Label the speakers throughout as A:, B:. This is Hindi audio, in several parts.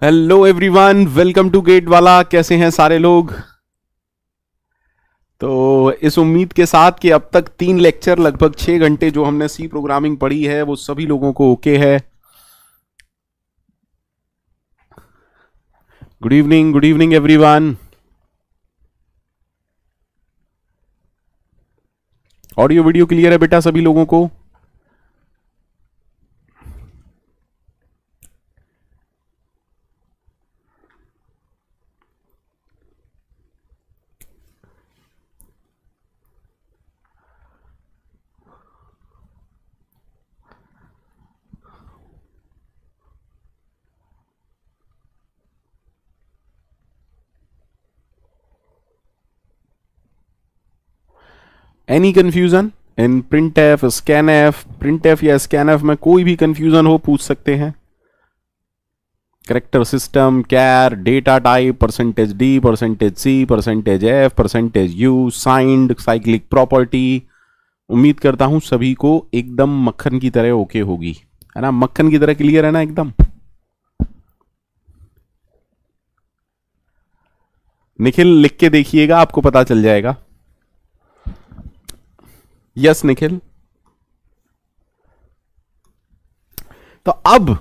A: Hello everyone, welcome to GATE Wallah. कैसे हैं सारे लोग? तो इस उम्मीद के साथ कि अब तक 3 लेक्चर लगभग 6 घंटे जो हमने सी प्रोग्रामिंग पढ़ी है वो सभी लोगों को ओके है। Good evening everyone. Audio video clear है बेटा सभी लोगों को? Any confusion in printf, scanf? Printf या स्कैनफ में कोई भी कंफ्यूजन हो पूछ सकते हैं। Character system, char, data type, percentage D, percentage C, percentage F, percentage U, signed, cyclic property. उम्मीद करता हूं सभी को एकदम मक्खन की तरह ओके होगी, है ना? मक्खन की तरह क्लियर है ना एकदम? निखिल लिख के देखिएगा, आपको पता चल जाएगा। यस निखिल। तो अब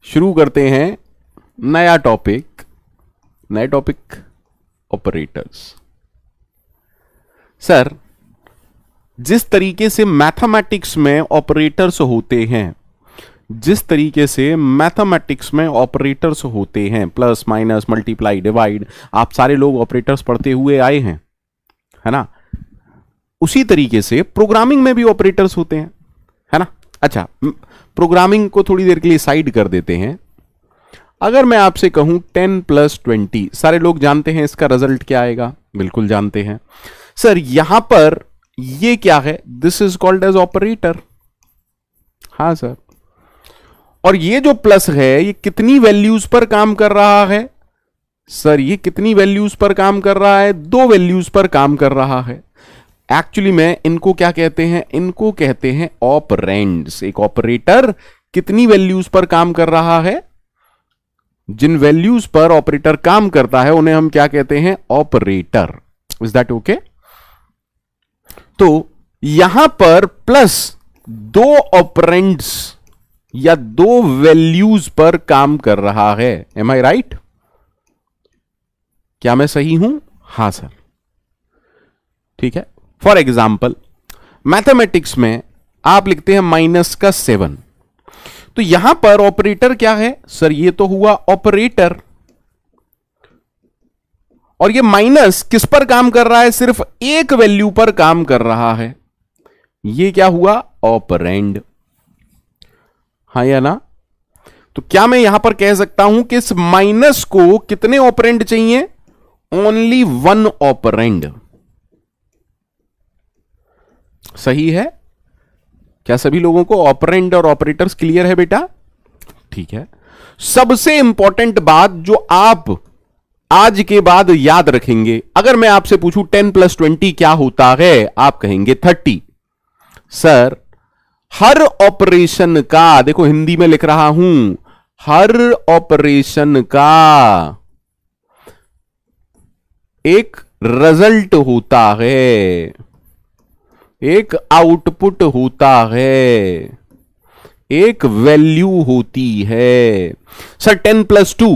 A: शुरू करते हैं नया टॉपिक। ऑपरेटर्स। सर, जिस तरीके से मैथमेटिक्स में ऑपरेटर्स होते हैं, प्लस माइनस मल्टीप्लाई डिवाइड, आप सारे लोग ऑपरेटर्स पढ़ते हुए आए हैं, है ना? उसी तरीके से प्रोग्रामिंग में भी ऑपरेटर्स होते हैं, है ना? अच्छा, प्रोग्रामिंग को थोड़ी देर के लिए साइड कर देते हैं। अगर मैं आपसे कहूं 10 + 20, सारे लोग जानते हैं इसका रिजल्ट क्या आएगा? बिल्कुल जानते हैं। सर यहां पर ये क्या है? This is called as operator. हाँ सर। और ये जो प्लस है ये कितनी वैल्यूज पर काम कर रहा है? सर ये कितनी वैल्यूज पर काम कर रहा है? 2 वैल्यूज पर काम कर रहा है। एक्चुअली में इनको क्या कहते हैं? इनको कहते हैं ऑपरेंड्स। एक ऑपरेटर कितनी वैल्यूज पर काम कर रहा है? जिन वैल्यूज पर ऑपरेटर काम करता है उन्हें हम क्या कहते हैं? ऑपरेटर। Is that okay? तो यहां पर प्लस 2 ऑपरेंड्स या 2 वैल्यूज पर काम कर रहा है। एम आई राइट? क्या मैं सही हूं? हां सर। ठीक है। फॉर एग्जाम्पल मैथमेटिक्स में आप लिखते हैं -7, तो यहां पर ऑपरेटर क्या है? सर ये तो हुआ ऑपरेटर। और ये माइनस किस पर काम कर रहा है? सिर्फ एक वैल्यू पर काम कर रहा है। ये क्या हुआ? ऑपरेंड। हाँ या ना? तो क्या मैं यहां पर कह सकता हूं कि इस माइनस को कितने ऑपरेंड चाहिए? Only 1 operand. सही है? क्या सभी लोगों को ऑपरेंड और ऑपरेटर्स क्लियर है बेटा? ठीक है। सबसे इंपॉर्टेंट बात जो आप आज के बाद याद रखेंगे, अगर मैं आपसे पूछूं 10 + 20 क्या होता है, आप कहेंगे 30। सर हर ऑपरेशन का, देखो हिंदी में लिख रहा हूं, हर ऑपरेशन का एक रिजल्ट होता है, एक आउटपुट होता है, एक वैल्यू होती है। सर 10 + 2,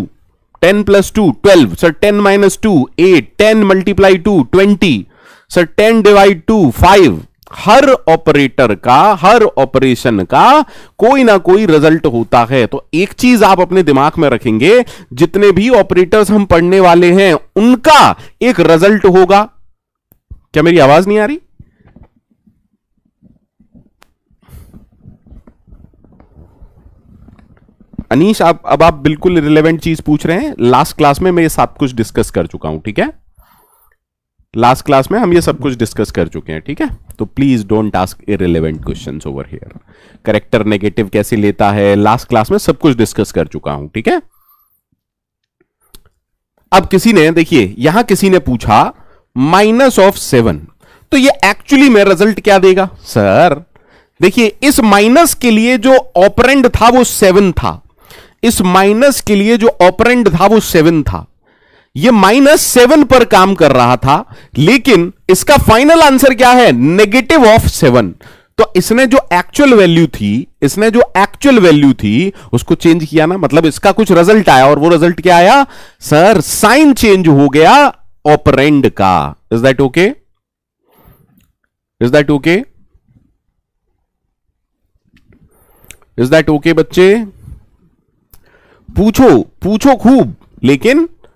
A: 12। सर 10 - 2 8, 10 × 2 20। सर 10 / 2 5। हर ऑपरेटर का, हर ऑपरेशन का कोई ना कोई रिजल्ट होता है। तो एक चीज आप अपने दिमाग में रखेंगे, जितने भी ऑपरेटर्स हम पढ़ने वाले हैं उनका एक रिजल्ट होगा। क्या मेरी आवाज नहीं आ रही? अनीश, अब आप बिल्कुल रिलेवेंट चीज पूछ रहे हैं। लास्ट क्लास में मैं ये सब कुछ डिस्कस कर चुका हूं, ठीक है? लास्ट क्लास में हम ये सब कुछ डिस्कस कर चुके हैं, ठीक है? तो please don't ask irrelevant questions over here. Character negative कैसे लेता है, लास्ट क्लास में सब कुछ डिस्कस कर चुका हूं, ठीक है? अब किसी ने, देखिए यहां किसी ने पूछा -7, तो ये एक्चुअली में रिजल्ट क्या देगा? सर देखिए इस माइनस के लिए जो ऑपरेंड था वो 7 था, इस माइनस के लिए जो ऑपरेंड था वो 7 था, ये -7 पर काम कर रहा था, लेकिन इसका फाइनल आंसर क्या है, -7। तो इसने जो एक्चुअल वैल्यू थी उसको चेंज किया ना, मतलब इसका कुछ रिजल्ट आया, और वो रिजल्ट क्या आया सर, साइन चेंज हो गया ऑपरेंड का। Is that okay? Is that okay? Is that okay बच्चे? पूछो खूब,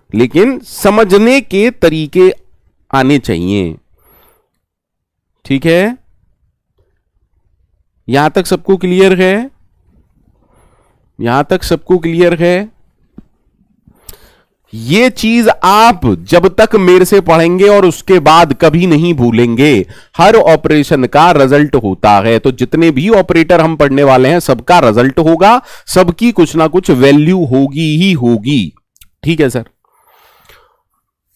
A: लेकिन समझने के तरीके आने चाहिए, ठीक है? यहां तक सबको क्लियर है? यहां तक सबको क्लियर है? ये चीज आप जब तक मेरे से पढ़ेंगे और उसके बाद कभी नहीं भूलेंगे। हर ऑपरेशन का रिजल्ट होता है, तो जितने भी ऑपरेटर हम पढ़ने वाले हैं सबका रिजल्ट होगा, सबकी कुछ ना कुछ वैल्यू होगी ही होगी, ठीक है सर?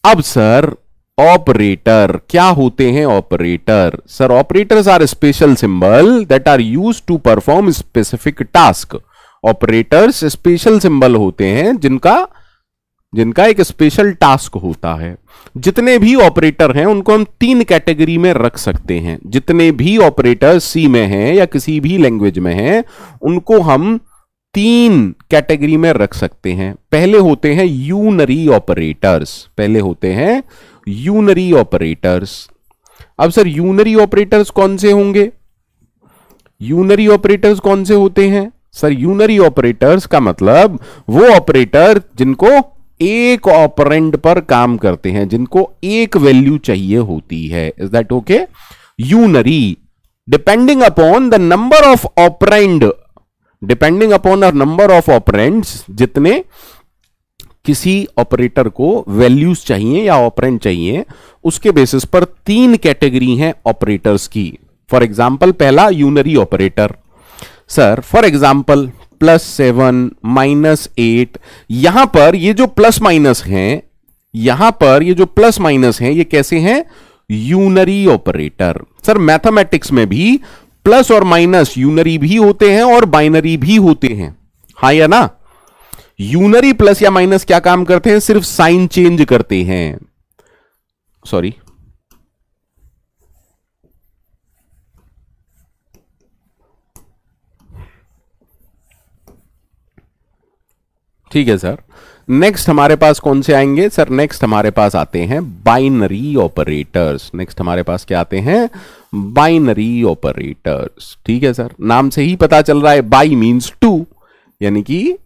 A: अब सर ऑपरेटर क्या होते हैं? Operator sir, operators are special symbol that are used to perform specific task. Operators special symbol होते हैं जिनका एक स्पेशल टास्क होता है। जितने भी ऑपरेटर हैं उनको हम 3 कैटेगरी में रख सकते हैं। जितने भी ऑपरेटर सी में हैं या किसी भी लैंग्वेज में हैं उनको हम 3 कैटेगरी में रख सकते हैं। पहले होते हैं यूनरी ऑपरेटर्स। अब सर यूनरी ऑपरेटर्स कौन से होंगे? यूनरी ऑपरेटर्स कौन से होते हैं सर? यूनरी ऑपरेटर्स का मतलब वो ऑपरेटर जिनको एक ऑपरेंड पर काम करते हैं, जिनको एक वैल्यू चाहिए होती है। Is that okay? Unary depending upon the number of operands, जितने किसी ऑपरेटर को वैल्यूज चाहिए या ऑपरेंड चाहिए, उसके बेसिस पर 3 कैटेगरी हैं ऑपरेटर्स की। फॉर एग्जाम्पल पहला unary operator sir, for example +7 -8, यहां पर ये जो प्लस माइनस हैं, ये कैसे हैं? Unary operator. सर मैथमेटिक्स में भी प्लस और माइनस यूनरी भी होते हैं और बाइनरी भी होते हैं, हाँ या ना? यूनरी प्लस या माइनस क्या काम करते हैं? सिर्फ साइन चेंज करते हैं। सॉरी, ठीक है सर। नेक्स्ट हमारे पास कौन से आएंगे सर? नेक्स्ट हमारे पास आते हैं बाइनरी ऑपरेटर्स। नेक्स्ट हमारे पास क्या आते हैं? बाइनरी ऑपरेटर्स, ठीक है सर। नाम से ही पता चल रहा है, बाई मींस 2, यानी कि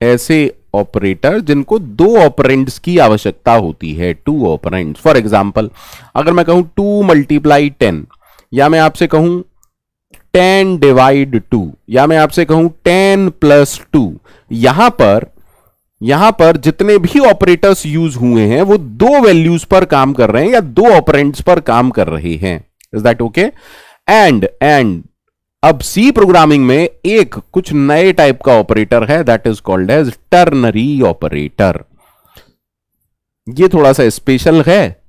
A: ऐसे ऑपरेटर जिनको 2 ऑपरेंड्स की आवश्यकता होती है, 2 ऑपरेंड्स। फॉर एग्जाम्पल अगर मैं कहूं 2 × 10, या मैं आपसे कहूं 10 / 2, या मैं आपसे कहूं 10 + 2, यहां पर जितने भी ऑपरेटर्स यूज हुए हैं वो 2 वैल्यूज पर काम कर रहे हैं या 2 ऑपरेंड्स पर काम कर रहे हैं। Is that okay? एंड अब सी प्रोग्रामिंग में एक कुछ नए टाइप का ऑपरेटर है, that is called as ternary operator. ये थोड़ा सा स्पेशल है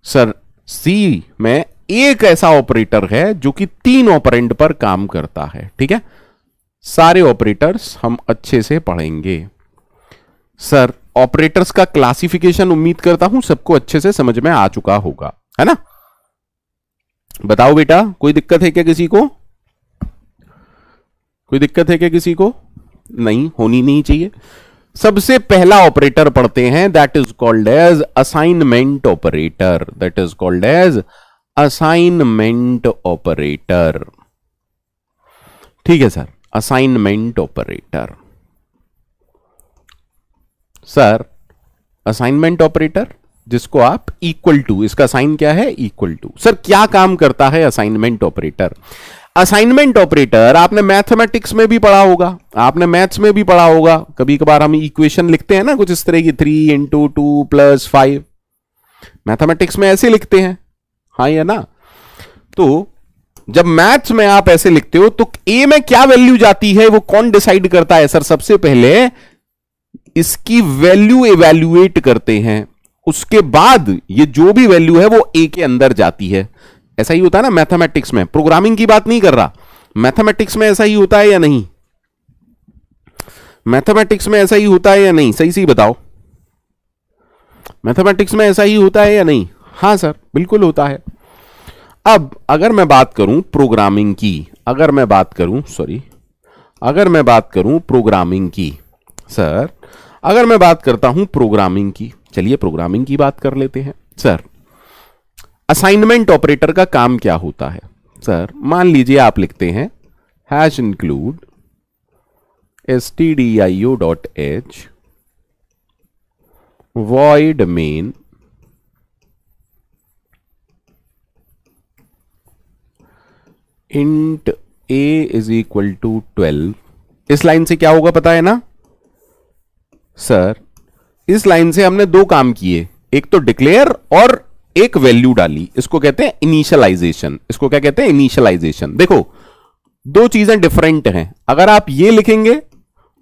A: सर। सी में एक ऐसा ऑपरेटर है जो कि 3 ऑपरेंड पर काम करता है, ठीक है? सारे ऑपरेटर्स हम अच्छे से पढ़ेंगे सर। ऑपरेटर्स का क्लासिफिकेशन उम्मीद करता हूं सबको अच्छे से समझ में आ चुका होगा, है ना? बताओ बेटा, कोई दिक्कत है क्या किसी को? कोई दिक्कत है क्या किसी को? नहीं, होनी नहीं चाहिए। सबसे पहला ऑपरेटर पढ़ते हैं, that is called as assignment operator. That is called as assignment operator, ठीक है sir. Assignment operator sir, assignment operator जिसको आप इक्वल टू, इसका साइन क्या है? Equal to. सर क्या काम करता है असाइनमेंट ऑपरेटर? असाइनमेंट ऑपरेटर आपने मैथमेटिक्स में भी पढ़ा होगा, आपने मैथ्स में भी पढ़ा होगा। कभी कभार हम इक्वेशन लिखते हैं ना कुछ इस तरह की, 3 × 2 + 5, मैथमेटिक्स में ऐसे लिखते हैं, हाँ या ना? तो जब मैथ्स में आप ऐसे लिखते हो तो ए में क्या वैल्यू जाती है वो कौन डिसाइड करता है सर? सबसे पहले इसकी वैल्यू इवैल्यूएट करते हैं, उसके बाद ये जो भी वैल्यू है वो ए के अंदर जाती है। ऐसा ही होता है ना मैथमेटिक्स में, प्रोग्रामिंग की बात नहीं कर रहा, मैथमेटिक्स में ऐसा ही होता है या नहीं? मैथमेटिक्स में ऐसा ही होता है या नहीं, सही सही बताओ। मैथमेटिक्स में ऐसा ही होता है या नहीं? हां सर, बिल्कुल होता है। अब अगर मैं बात करूं प्रोग्रामिंग की, अगर मैं बात करूं प्रोग्रामिंग की, सर अगर मैं बात करता हूं प्रोग्रामिंग की, चलिए प्रोग्रामिंग की बात कर लेते हैं। सर असाइनमेंट ऑपरेटर का काम क्या होता है? सर मान लीजिए आप लिखते हैं hash include stdio.h void main int a is equal to 12। इस लाइन से क्या होगा पता है ना सर? इस लाइन से हमने दो काम किए, एक तो डिक्लेयर और एक वैल्यू डाली। इसको कहते हैं इनिशियलाइजेशन। इसको क्या कहते हैं? इनिशियलाइजेशन। देखो दो चीजें डिफरेंट हैं। अगर आप ये लिखेंगे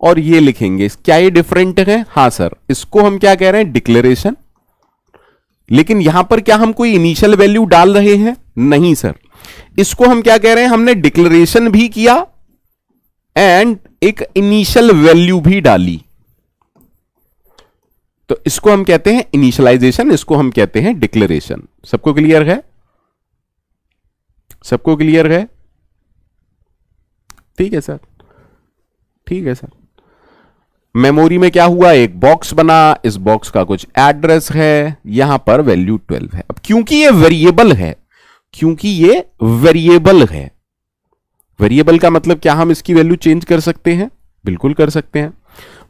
A: और ये लिखेंगे, क्या ये डिफरेंट है? हां सर, इसको हम क्या कह रहे हैं? डिक्लेरेशन। लेकिन यहां पर क्या हम कोई इनिशियल वैल्यू डाल रहे हैं? नहीं सर। इसको हम क्या कह रहे हैं? हमने डिक्लेरेशन भी किया एंड एक इनिशियल वैल्यू भी डाली, तो इसको हम कहते हैं इनिशियलाइजेशन, इसको हम कहते हैं डिक्लेरेशन। सबको क्लियर है? सबको क्लियर है? ठीक है सर, ठीक है सर। मेमोरी में क्या हुआ? एक बॉक्स बना, इस बॉक्स का कुछ एड्रेस है, यहां पर वैल्यू 12 है। अब क्योंकि ये वेरिएबल है, क्योंकि ये वेरिएबल है, वेरिएबल का मतलब क्या हम इसकी वैल्यू चेंज कर सकते हैं? बिल्कुल कर सकते हैं।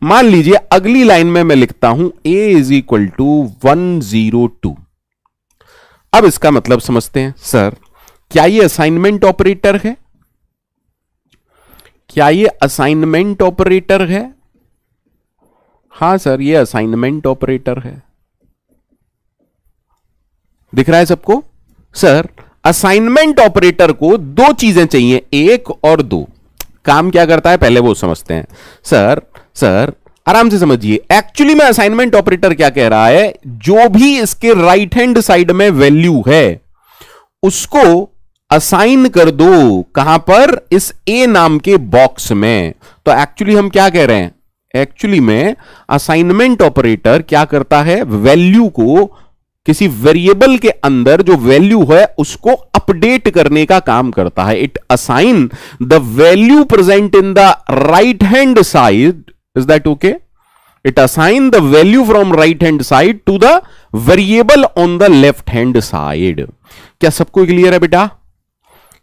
A: मान लीजिए अगली लाइन में मैं लिखता हूं a इज इक्वल टू 102। अब इसका मतलब समझते हैं। सर क्या ये असाइनमेंट ऑपरेटर है? क्या ये असाइनमेंट ऑपरेटर है? हां सर, ये असाइनमेंट ऑपरेटर है। दिख रहा है सबको? सर असाइनमेंट ऑपरेटर को दो चीजें चाहिए, एक और दो। काम क्या करता है पहले वो समझते हैं। सर आराम से समझिए, एक्चुअली में असाइनमेंट ऑपरेटर क्या कह रहा है? जो भी इसके राइट हैंड साइड में वैल्यू है उसको असाइन कर दो। कहां पर? इस ए नाम के बॉक्स में। तो एक्चुअली हम क्या कह रहे हैं? एक्चुअली में असाइनमेंट ऑपरेटर क्या करता है? वैल्यू को किसी वेरिएबल के अंदर जो वैल्यू है उसको अपडेट करने का काम करता है। It assign the value present in the right hand side. Is that okay? It assign the value from right hand side to the variable on the left hand side. क्या सबको क्लियर है बेटा?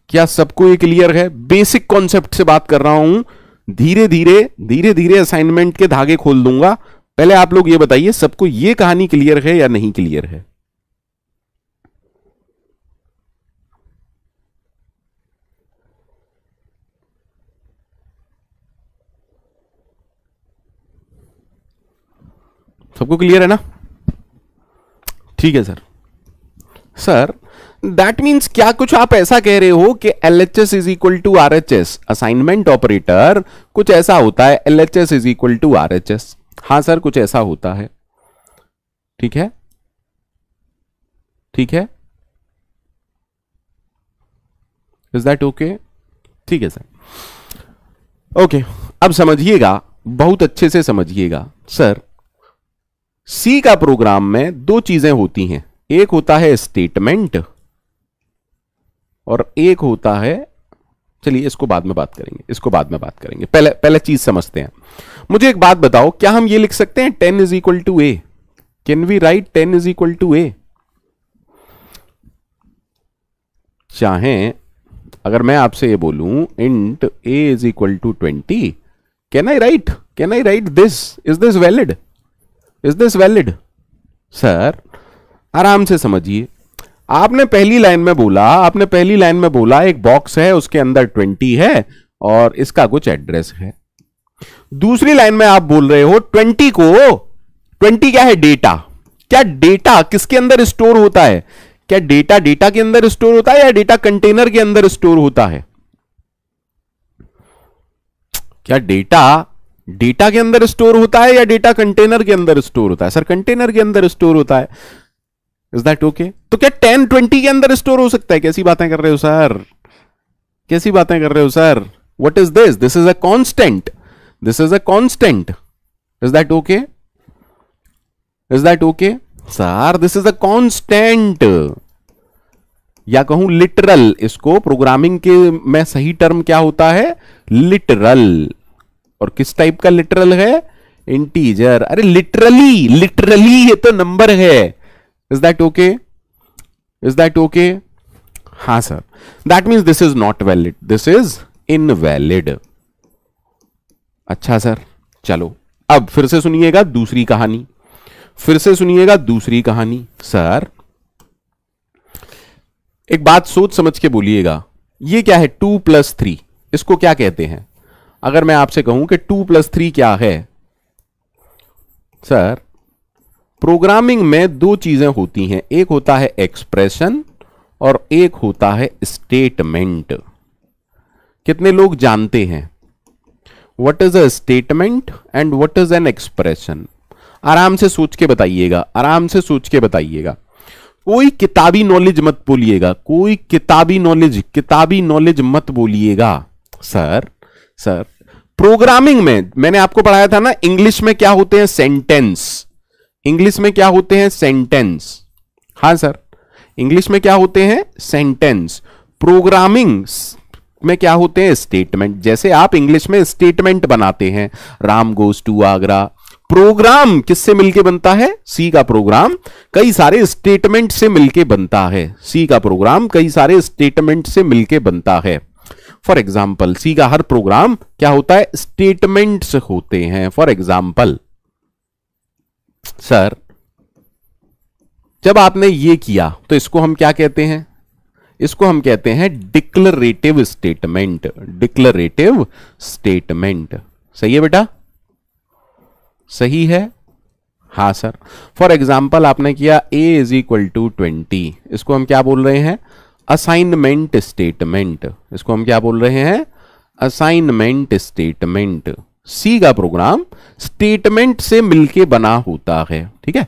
A: क्या सबको ये क्लियर है? बेसिक कॉन्सेप्ट से बात कर रहा हूं, धीरे धीरे असाइनमेंट के धागे खोल दूंगा। पहले आप लोग ये बताइए, सबको ये कहानी क्लियर है या नहीं क्लियर है? सबको क्लियर है ना? ठीक है सर। सर दैट मीन्स क्या कुछ आप ऐसा कह रहे हो कि LHS is equal to RHS? Assignment operator कुछ ऐसा होता है, LHS is equal to RHS। हां सर, कुछ ऐसा होता है। ठीक है, ठीक है, इज दैट ओके? ठीक है सर। ओके, अब समझिएगा, बहुत अच्छे से समझिएगा। सर सी का प्रोग्राम में दो चीजें होती हैं, एक होता है स्टेटमेंट और एक होता है, चलिए इसको बाद में बात करेंगे, इसको बाद में बात करेंगे, पहले चीज समझते हैं। मुझे एक बात बताओ, क्या हम ये लिख सकते हैं 10 is equal to A? Can we write 10 is equal to A? चाहे अगर मैं आपसे ये बोलूं int A is equal to 20, can I write this? Is this valid? Is this valid? Sir आराम से समझिए, आपने पहली लाइन में बोला एक बॉक्स है, उसके अंदर 20 है और इसका कुछ एड्रेस है। दूसरी लाइन में आप बोल रहे हो 20 क्या है? डेटा। क्या डेटा किसके अंदर स्टोर होता है? क्या डेटा के अंदर स्टोर होता है या डेटा कंटेनर के अंदर स्टोर होता है? क्या डेटा के अंदर स्टोर होता है या डेटा कंटेनर के अंदर स्टोर होता है? सर कंटेनर के अंदर स्टोर होता है। Is that okay? तो क्या 10 20 के अंदर स्टोर हो सकता है? कैसी बातें कर रहे हो सर? कैसी बातें कर रहे हो sir? What is this? This is a constant. This is a constant, is that okay? Is that okay sir? This is a constant, या कहूं लिटरल। इसको प्रोग्रामिंग के में सही टर्म क्या होता है? लिटरल। और किस टाइप का लिटरल है? इंटीजर। अरे लिटरली, लिटरली ये तो नंबर है। Is that okay? Is that okay? हाँ sir. That means this is not valid, this is invalid. अच्छा सर, चलो अब फिर से सुनिएगा दूसरी कहानी, फिर से सुनिएगा दूसरी कहानी। सर एक बात सोच समझ के बोलिएगा, ये क्या है? 2+3, इसको क्या कहते हैं? अगर मैं आपसे कहूं कि 2+3 क्या है? सर प्रोग्रामिंग में दो चीजें होती हैं, एक होता है एक्सप्रेशन और एक होता है स्टेटमेंट। कितने लोग जानते हैं what is a statement and what is an expression? आराम से सोच के बताइएगा, आराम से सोच के बताइएगा। कोई किताबी नॉलेज मत बोलिएगा, कोई किताबी नॉलेज मत बोलिएगा। सर प्रोग्रामिंग में मैंने आपको पढ़ाया था ना, इंग्लिश में क्या होते हैं? सेंटेंस। इंग्लिश में क्या होते हैं? सेंटेंस। हाँ सर, इंग्लिश में क्या होते हैं? सेंटेंस। प्रोग्रामिंग में क्या होते हैं? स्टेटमेंट। जैसे आप इंग्लिश में स्टेटमेंट बनाते हैं, Ram goes to Agra. Program किससे मिलके बनता है? सी का प्रोग्राम कई सारे स्टेटमेंट से मिलके बनता है। सी का प्रोग्राम कई सारे स्टेटमेंट से मिलके बनता है। फॉर एग्जाम्पल सी का हर प्रोग्राम क्या होता है? स्टेटमेंट्स होते हैं। फॉर एग्जाम्पल सर जब आपने ये किया तो इसको हम क्या कहते हैं? इसको हम कहते हैं डिक्लरेटिव स्टेटमेंट। डिक्लरेटिव स्टेटमेंट। सही है बेटा? सही है? हाँ सर। फॉर एग्जाम्पल आपने किया a = 20, इसको हम क्या बोल रहे हैं? Assignment statement. इसको हम क्या बोल रहे हैं? Assignment statement. सी का प्रोग्राम स्टेटमेंट से मिलके बना होता है, ठीक है?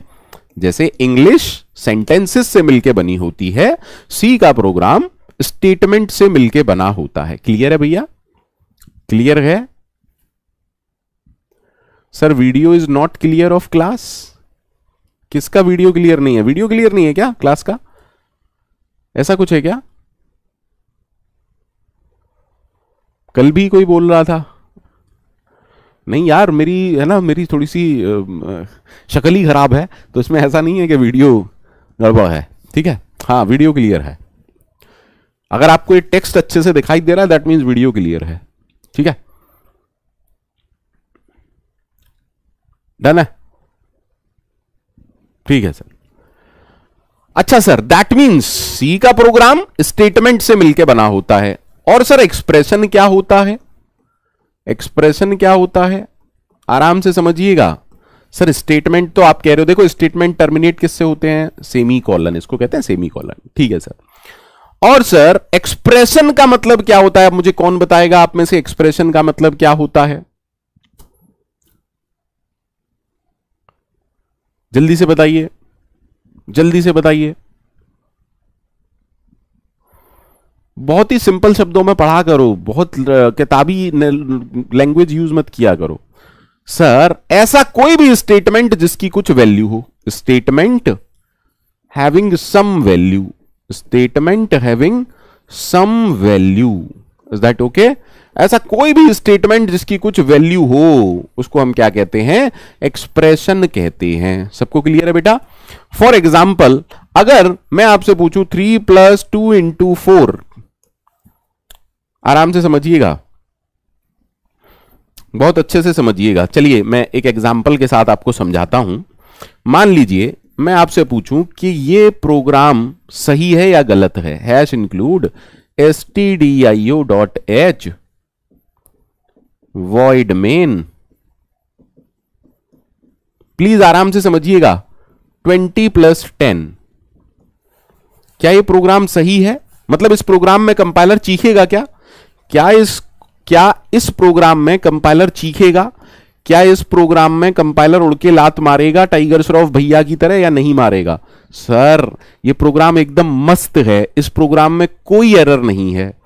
A: जैसे इंग्लिश सेंटेंसेस से मिलके बनी होती है, सी का प्रोग्राम स्टेटमेंट से मिलके बना होता है। क्लियर है भैया? क्लियर है? Sir video is not clear of class. किसका वीडियो क्लियर नहीं है? वीडियो क्लियर नहीं है क्या क्लास का? ऐसा कुछ है क्या? कल भी कोई बोल रहा था। नहीं यार, मेरी है ना, मेरी थोड़ी सी शक्ल ही खराब है, तो इसमें ऐसा नहीं है कि वीडियो गड़बड़ है, ठीक है? हाँ वीडियो क्लियर है। अगर आपको ये टेक्स्ट अच्छे से दिखाई दे रहा है दैट मीन्स वीडियो क्लियर है, ठीक है? डन है? ठीक है सर। अच्छा सर, दैट मीन्स सी का प्रोग्राम स्टेटमेंट से मिलके बना होता है। और सर एक्सप्रेशन क्या होता है? एक्सप्रेशन क्या होता है? आराम से समझिएगा। सर स्टेटमेंट तो आप कह रहे हो, देखो स्टेटमेंट टर्मिनेट किससे होते हैं? सेमी कॉलन, इसको कहते हैं सेमी कॉलन, ठीक है सर। और सर एक्सप्रेशन का मतलब क्या होता है? अब मुझे कौन बताएगा आप में से एक्सप्रेशन का मतलब क्या होता है? जल्दी से बताइए, जल्दी से बताइए। बहुत ही सिंपल शब्दों में पढ़ा करो, बहुत किताबी लैंग्वेज यूज मत किया करो। सर ऐसा कोई भी स्टेटमेंट जिसकी कुछ वैल्यू हो, statement having some value, statement having some value, is that okay? ऐसा कोई भी स्टेटमेंट जिसकी कुछ वैल्यू हो उसको हम क्या कहते हैं? एक्सप्रेशन कहते हैं। सबको क्लियर है बेटा? फॉर एग्जाम्पल अगर मैं आपसे पूछूं 3 + 2 × 4, आराम से समझिएगा, बहुत अच्छे से समझिएगा। चलिए मैं एक एग्जाम्पल के साथ आपको समझाता हूं। मान लीजिए मैं आपसे पूछूं कि ये प्रोग्राम सही है या गलत है। #include stdio.h void main। Please आराम से समझिएगा। 20 + 10, क्या ये प्रोग्राम सही है? मतलब इस प्रोग्राम में कंपाइलर चीखेगा क्या? क्या इस प्रोग्राम में कंपाइलर चीखेगा? क्या इस प्रोग्राम में कंपाइलर उड़ के लात मारेगा टाइगर श्रॉफ भैया की तरह या नहीं मारेगा? सर ये प्रोग्राम एकदम मस्त है, इस प्रोग्राम में कोई एरर नहीं है,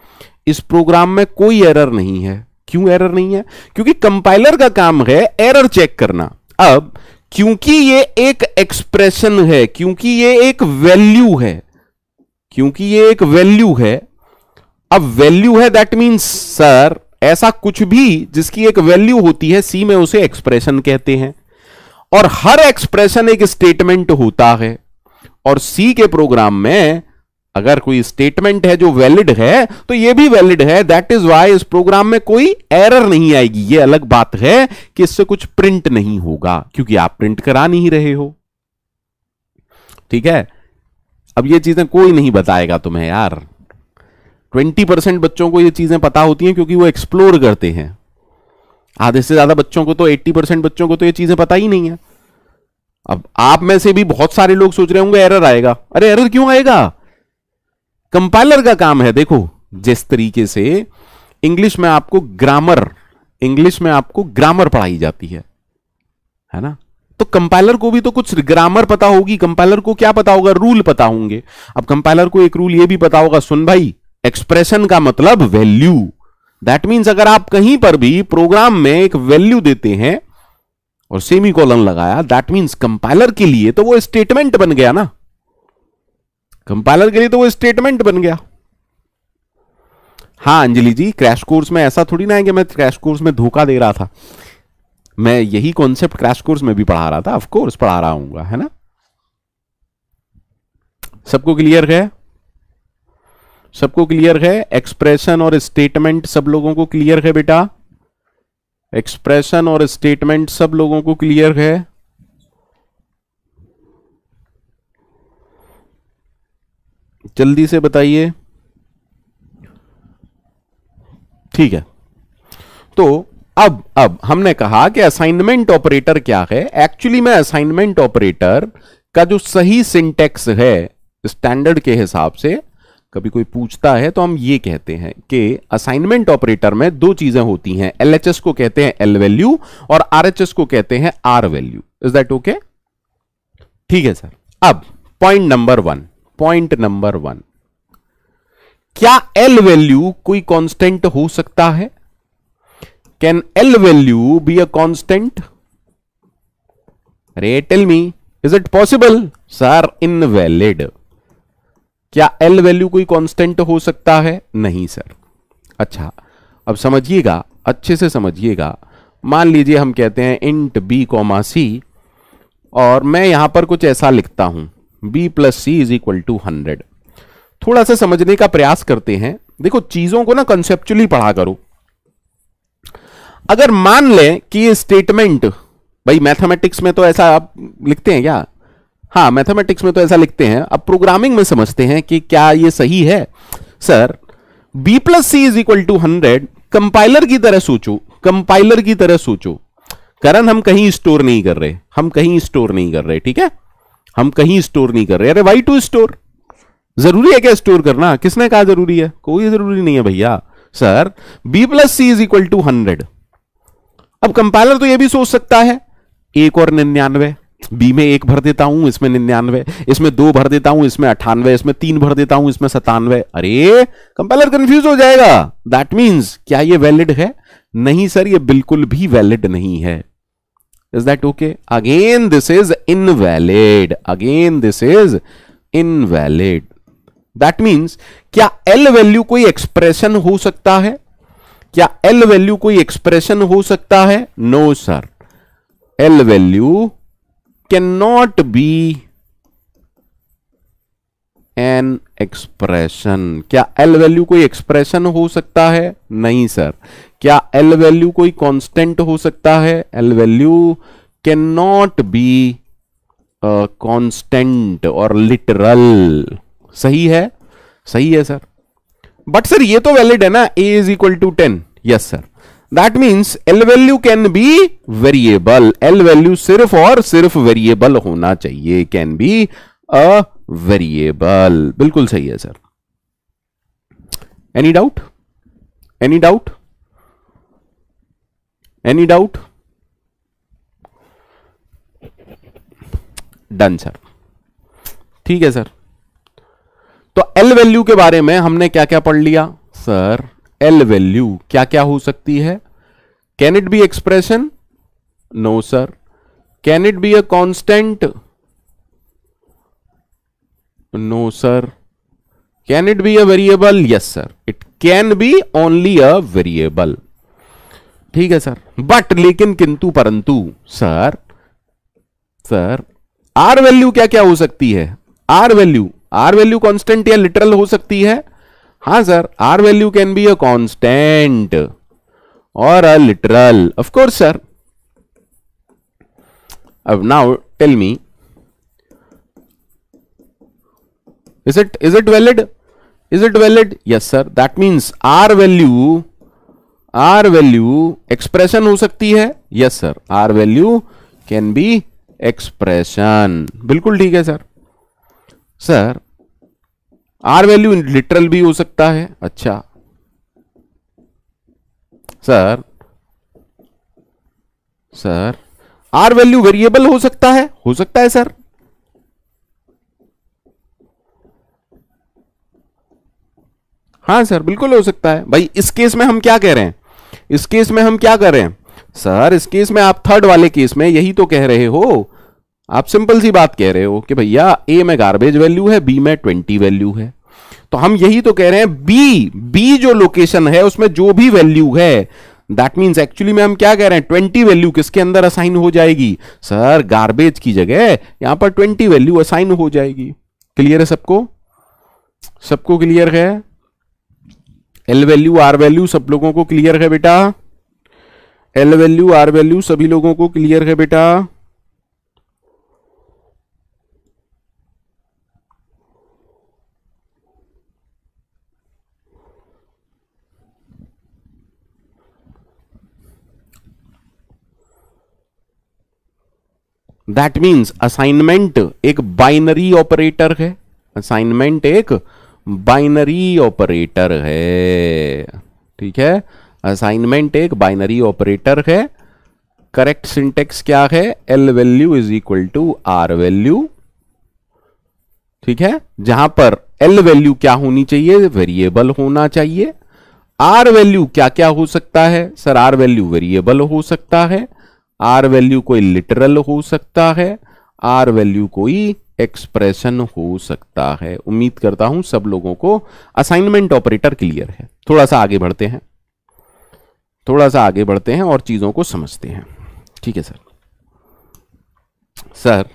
A: इस प्रोग्राम में कोई एरर नहीं है। क्यों एरर नहीं है? क्योंकि कंपाइलर का काम है एरर चेक करना। अब क्योंकि ये एक एक्सप्रेशन है, क्योंकि ये एक वैल्यू है, क्योंकि ये एक वैल्यू है, अब वैल्यू है दैट मीन्स सर ऐसा कुछ भी जिसकी एक वैल्यू होती है सी में उसे एक्सप्रेशन कहते हैं, और हर एक्सप्रेशन एक स्टेटमेंट होता है, और सी के प्रोग्राम में अगर कोई स्टेटमेंट है जो वैलिड है तो ये भी वैलिड है। दैट इज वाई इस प्रोग्राम में कोई एरर नहीं आएगी। ये अलग बात है कि इससे कुछ प्रिंट नहीं होगा क्योंकि आप प्रिंट करा नहीं रहे हो, ठीक है। अब ये चीजें कोई नहीं बताएगा तुम्हें यार, 20% बच्चों को ये चीजें पता होती हैं क्योंकि वो एक्सप्लोर करते हैं। आधे से ज्यादा बच्चों को तो 80% बच्चों को तो ये चीजें पता ही नहीं है। अब आप में से भी बहुत सारे लोग सोच रहे होंगे एरर आएगा। अरे एरर क्यों आएगा? कंपाइलर का काम है। देखो जिस तरीके से इंग्लिश में आपको ग्रामर पढ़ाई जाती है ना, तो कंपाइलर को भी तो कुछ ग्रामर पता होगी। कंपाइलर को क्या पता होगा? रूल पता होंगे। अब कंपाइलर को एक रूल ये भी पता होगा, सुन भाई एक्सप्रेशन का मतलब वैल्यू। दैट मीन्स अगर आप कहीं पर भी प्रोग्राम में एक वैल्यू देते हैं और सेमीकोलन लगाया, दैट मीन्स कंपाइलर के लिए तो वो स्टेटमेंट बन गया ना, कंपाइलर के लिए तो वो स्टेटमेंट बन गया। हाँ अंजलि जी, क्रैश कोर्स में ऐसा थोड़ी ना है कि मैं क्रैश कोर्स में धोखा दे रहा था, मैं यही कॉन्सेप्ट क्रैश कोर्स में भी पढ़ा रहा था, ऑफ कोर्स पढ़ा रहा हूंगा, है ना। सबको क्लियर है? सबको क्लियर है? एक्सप्रेशन और स्टेटमेंट सब लोगों को क्लियर है बेटा? एक्सप्रेशन और स्टेटमेंट सब लोगों को क्लियर है? जल्दी से बताइए। ठीक है, तो अब हमने कहा कि असाइनमेंट ऑपरेटर क्या है। एक्चुअली में असाइनमेंट ऑपरेटर का जो सही सिंटेक्स है स्टैंडर्ड के हिसाब से, कभी कोई पूछता है तो हम ये कहते हैं कि असाइनमेंट ऑपरेटर में दो चीजें होती हैं। एलएचएस को कहते हैं एल वैल्यू और आरएचएस को कहते हैं R value. Is that okay? ठीक है सर। अब पॉइंट नंबर वन, क्या एल वैल्यू कोई कांस्टेंट हो सकता है? Can L value be a constant? अरे tell me, is it possible? Sir invalid. क्या एल वैल्यू कोई कांस्टेंट हो सकता है? नहीं सर। अच्छा अब समझिएगा, अच्छे से समझिएगा। मान लीजिए हम कहते हैं इंट बी कॉमा सी, और मैं यहां पर कुछ ऐसा लिखता हूं b plus C is equal to 100। थोड़ा सा समझने का प्रयास करते हैं। देखो चीजों को ना कंसेप्चुअली पढ़ा करो। अगर मान लें कि ये स्टेटमेंट, भाई मैथमेटिक्स में तो ऐसा आप लिखते हैं क्या? हाँ मैथमेटिक्स में तो ऐसा लिखते हैं। अब प्रोग्रामिंग में समझते हैं कि क्या ये सही है। Sir b plus C is equal to 100 compiler की तरह सोचो, कंपाइलर की तरह सोचो। करण हम कहीं स्टोर नहीं कर रहे, हम कहीं स्टोर नहीं कर रहे, ठीक है, हम कहीं स्टोर नहीं कर रहे। अरे वाई टू स्टोर? जरूरी है क्या स्टोर करना? किसने कहा जरूरी है? कोई जरूरी नहीं है भैया। Sir b plus C is equal to 100। अब कंपाइलर तो यह भी सोच सकता है एक और 99, b में 1 भर देता हूं, इसमें 99, इसमें 2 भर देता हूं, इसमें 98, इसमें 3 भर देता हूं, इसमें 97। अरे कंपाइलर कंफ्यूज हो जाएगा। दैट मीन्स क्या ये वैलिड है? नहीं सर, ये बिल्कुल भी वैलिड नहीं है। Is that okay? Again this is invalid. Again this is invalid. That means क्या L वैल्यू कोई एक्सप्रेशन हो सकता है? क्या L वैल्यू कोई एक्सप्रेशन हो सकता है? No sir. L value cannot be an expression. क्या L वैल्यू कोई एक्सप्रेशन हो सकता है? नहीं सर। क्या L वैल्यू कोई कांस्टेंट हो सकता है? L value can not be constant और लिटरल। सही है? सही है सर। बट सर ये तो वैलिड है ना, a is equal to 10। Yes sir. That means L value can be variable. L value सिर्फ और सिर्फ वेरिएबल होना चाहिए। Can be a variable. बिल्कुल सही है sir. Any doubt? Any doubt? Any doubt? Done sir. ठीक है सर। तो एल वैल्यू के बारे में हमने क्या क्या पढ़ लिया? सर एल वैल्यू क्या क्या हो सकती है? Can it be expression? No sir. Can it be a constant? No sir. Can it be a variable? Yes sir, it can be only a variable. ठीक है सर, बट लेकिन किंतु परंतु सर आर वैल्यू क्या क्या हो सकती है? आर वैल्यू कांस्टेंट या लिटरल हो सकती है? हां sir, R value can be a constant और a literal, of course sir. अब now tell me, is it valid? Is it valid? Yes sir, that means r value expression हो सकती है? Yes sir, r value can be expression। बिल्कुल ठीक है sir. Sir r value literal भी हो सकता है। अच्छा सर r value वेरिएबल हो सकता है? हो सकता है सर। हाँ सर, बिल्कुल हो सकता है भाई। इस केस में हम क्या कह रहे हैं? इस केस में हम क्या कर रहे हैं सर? इस केस में आप थर्ड वाले केस में यही तो कह रहे हो। आप सिंपल सी बात कह रहे हो कि भैया ए में गार्बेज वैल्यू है, बी में 20 वैल्यू है। तो हम यही तो कह रहे हैं, बी जो लोकेशन है उसमें जो भी वैल्यू है, दैट मीन्स एक्चुअली में हम क्या कह रहे हैं, 20 वैल्यू किसके अंदर असाइन हो जाएगी? सर गार्बेज की जगह यहां पर 20 वैल्यू असाइन हो जाएगी। क्लियर है सबको? सबको क्लियर है? एल वैल्यू आर वैल्यू सब लोगों को क्लियर है बेटा? एल वैल्यू आर वैल्यू सभी लोगों को क्लियर है बेटा? दैट मीन्स असाइनमेंट एक बाइनरी ऑपरेटर है। असाइनमेंट एक बाइनरी ऑपरेटर है। ठीक है, असाइनमेंट एक बाइनरी ऑपरेटर है। करेक्ट सिंटेक्स क्या है? L value is equal to R value. ठीक है, जहां पर एल वैल्यू क्या होनी चाहिए? वेरिएबल होना चाहिए। आर वैल्यू क्या क्या हो सकता है? सर आर वैल्यू वेरिएबल हो सकता है, आर वैल्यू कोई लिटरल हो सकता है, आर वैल्यू कोई एक्सप्रेशन हो सकता है। उम्मीद करता हूं सब लोगों को असाइनमेंट ऑपरेटर क्लियर है। थोड़ा सा आगे बढ़ते हैं, थोड़ा सा आगे बढ़ते हैं और चीजों को समझते हैं। ठीक है sir. Sir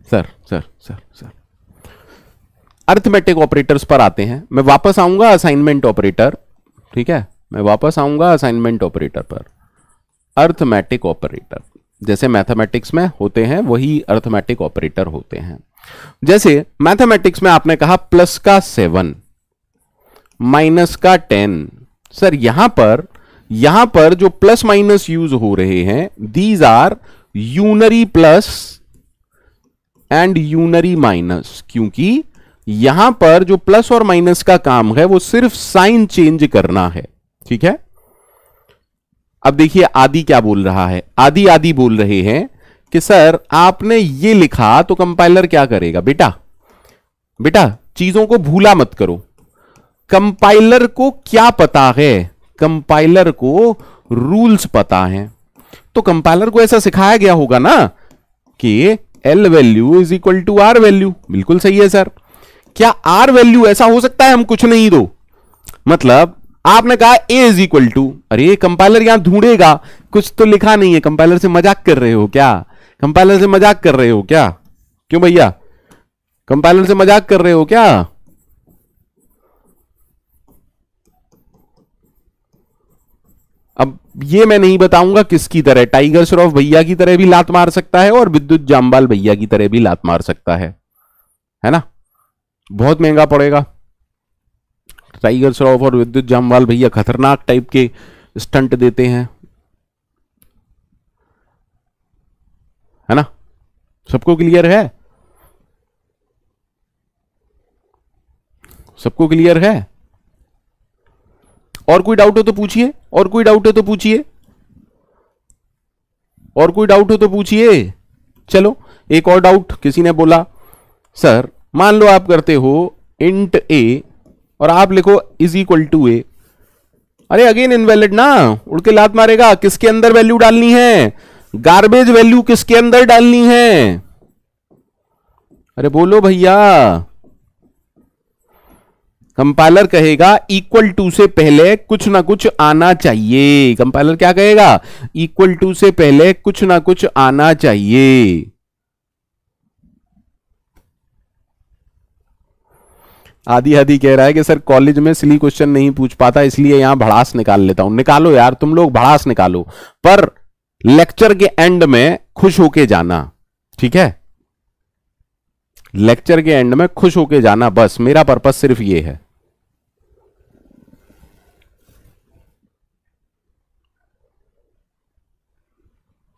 A: sir sir sir sir arithmetic operators पर आते हैं। मैं वापस आऊंगा असाइनमेंट ऑपरेटर। ठीक है, मैं वापस आऊंगा असाइनमेंट ऑपरेटर पर। अर्थमेटिक ऑपरेटर जैसे मैथमेटिक्स में होते हैं वही अर्थमेटिक ऑपरेटर होते हैं। जैसे मैथमेटिक्स में आपने कहा प्लस का 7 माइनस का 10। सर यहां पर जो प्लस माइनस यूज हो रहे हैं, these are unary plus and unary minus, क्योंकि यहां पर जो प्लस और माइनस का काम है वो सिर्फ साइन चेंज करना है। ठीक है, अब देखिए आदि क्या बोल रहा है। आदि बोल रहे हैं कि सर आपने ये लिखा तो कंपाइलर क्या करेगा? बेटा चीजों को भूला मत करो। कंपाइलर को क्या पता है? कंपाइलर को रूल्स पता है। तो कंपाइलर को ऐसा सिखाया गया होगा ना कि L value is equal to R value. बिल्कुल सही है सर। क्या आर वैल्यू ऐसा हो सकता है हम कुछ नहीं दो? मतलब आपने कहा ए इज इक्वल टू, अरे कंपाइलर यहां ढूंढेगा, कुछ तो लिखा नहीं है। कंपाइलर से मजाक कर रहे हो क्या? कंपाइलर से मजाक कर रहे हो क्या? क्यों भैया, कंपाइलर से मजाक कर रहे हो क्या? अब ये मैं नहीं बताऊंगा किसकी तरह, टाइगर श्रॉफ भैया की तरह भी लात मार सकता है और विद्युत जामवाल भैया की तरह भी लात मार सकता है ना? बहुत महंगा पड़ेगा। टाइगर श्रॉफ और विद्युत जामवाल भैया खतरनाक टाइप के स्टंट देते हैं, है ना? सबको क्लियर है? सबको क्लियर है? और कोई डाउट हो तो पूछिए, और कोई डाउट हो तो पूछिए, और कोई डाउट हो तो पूछिए। चलो एक और डाउट किसी ने बोला, सर मान लो आप करते हो इंट ए और आप लिखो इज इक्वल टू ए। अरे अगेन इनवैलिड ना, उड़ के लात मारेगा। किसके अंदर वैल्यू डालनी है? गार्बेज वैल्यू किसके अंदर डालनी है? अरे बोलो भैया। कंपाइलर कहेगा इक्वल टू से पहले कुछ ना कुछ आना चाहिए। कंपाइलर क्या कहेगा? इक्वल टू से पहले कुछ ना कुछ आना चाहिए। आदि आदि कह रहा है कि सर कॉलेज में सिली क्वेश्चन नहीं पूछ पाता, इसलिए यहां भड़ास निकाल लेता हूं। निकालो यार, तुम लोग भड़ास निकालो, पर लेक्चर के एंड में खुश होके जाना, ठीक है? लेक्चर के एंड में खुश होके जाना, बस मेरा पर्पस सिर्फ ये है।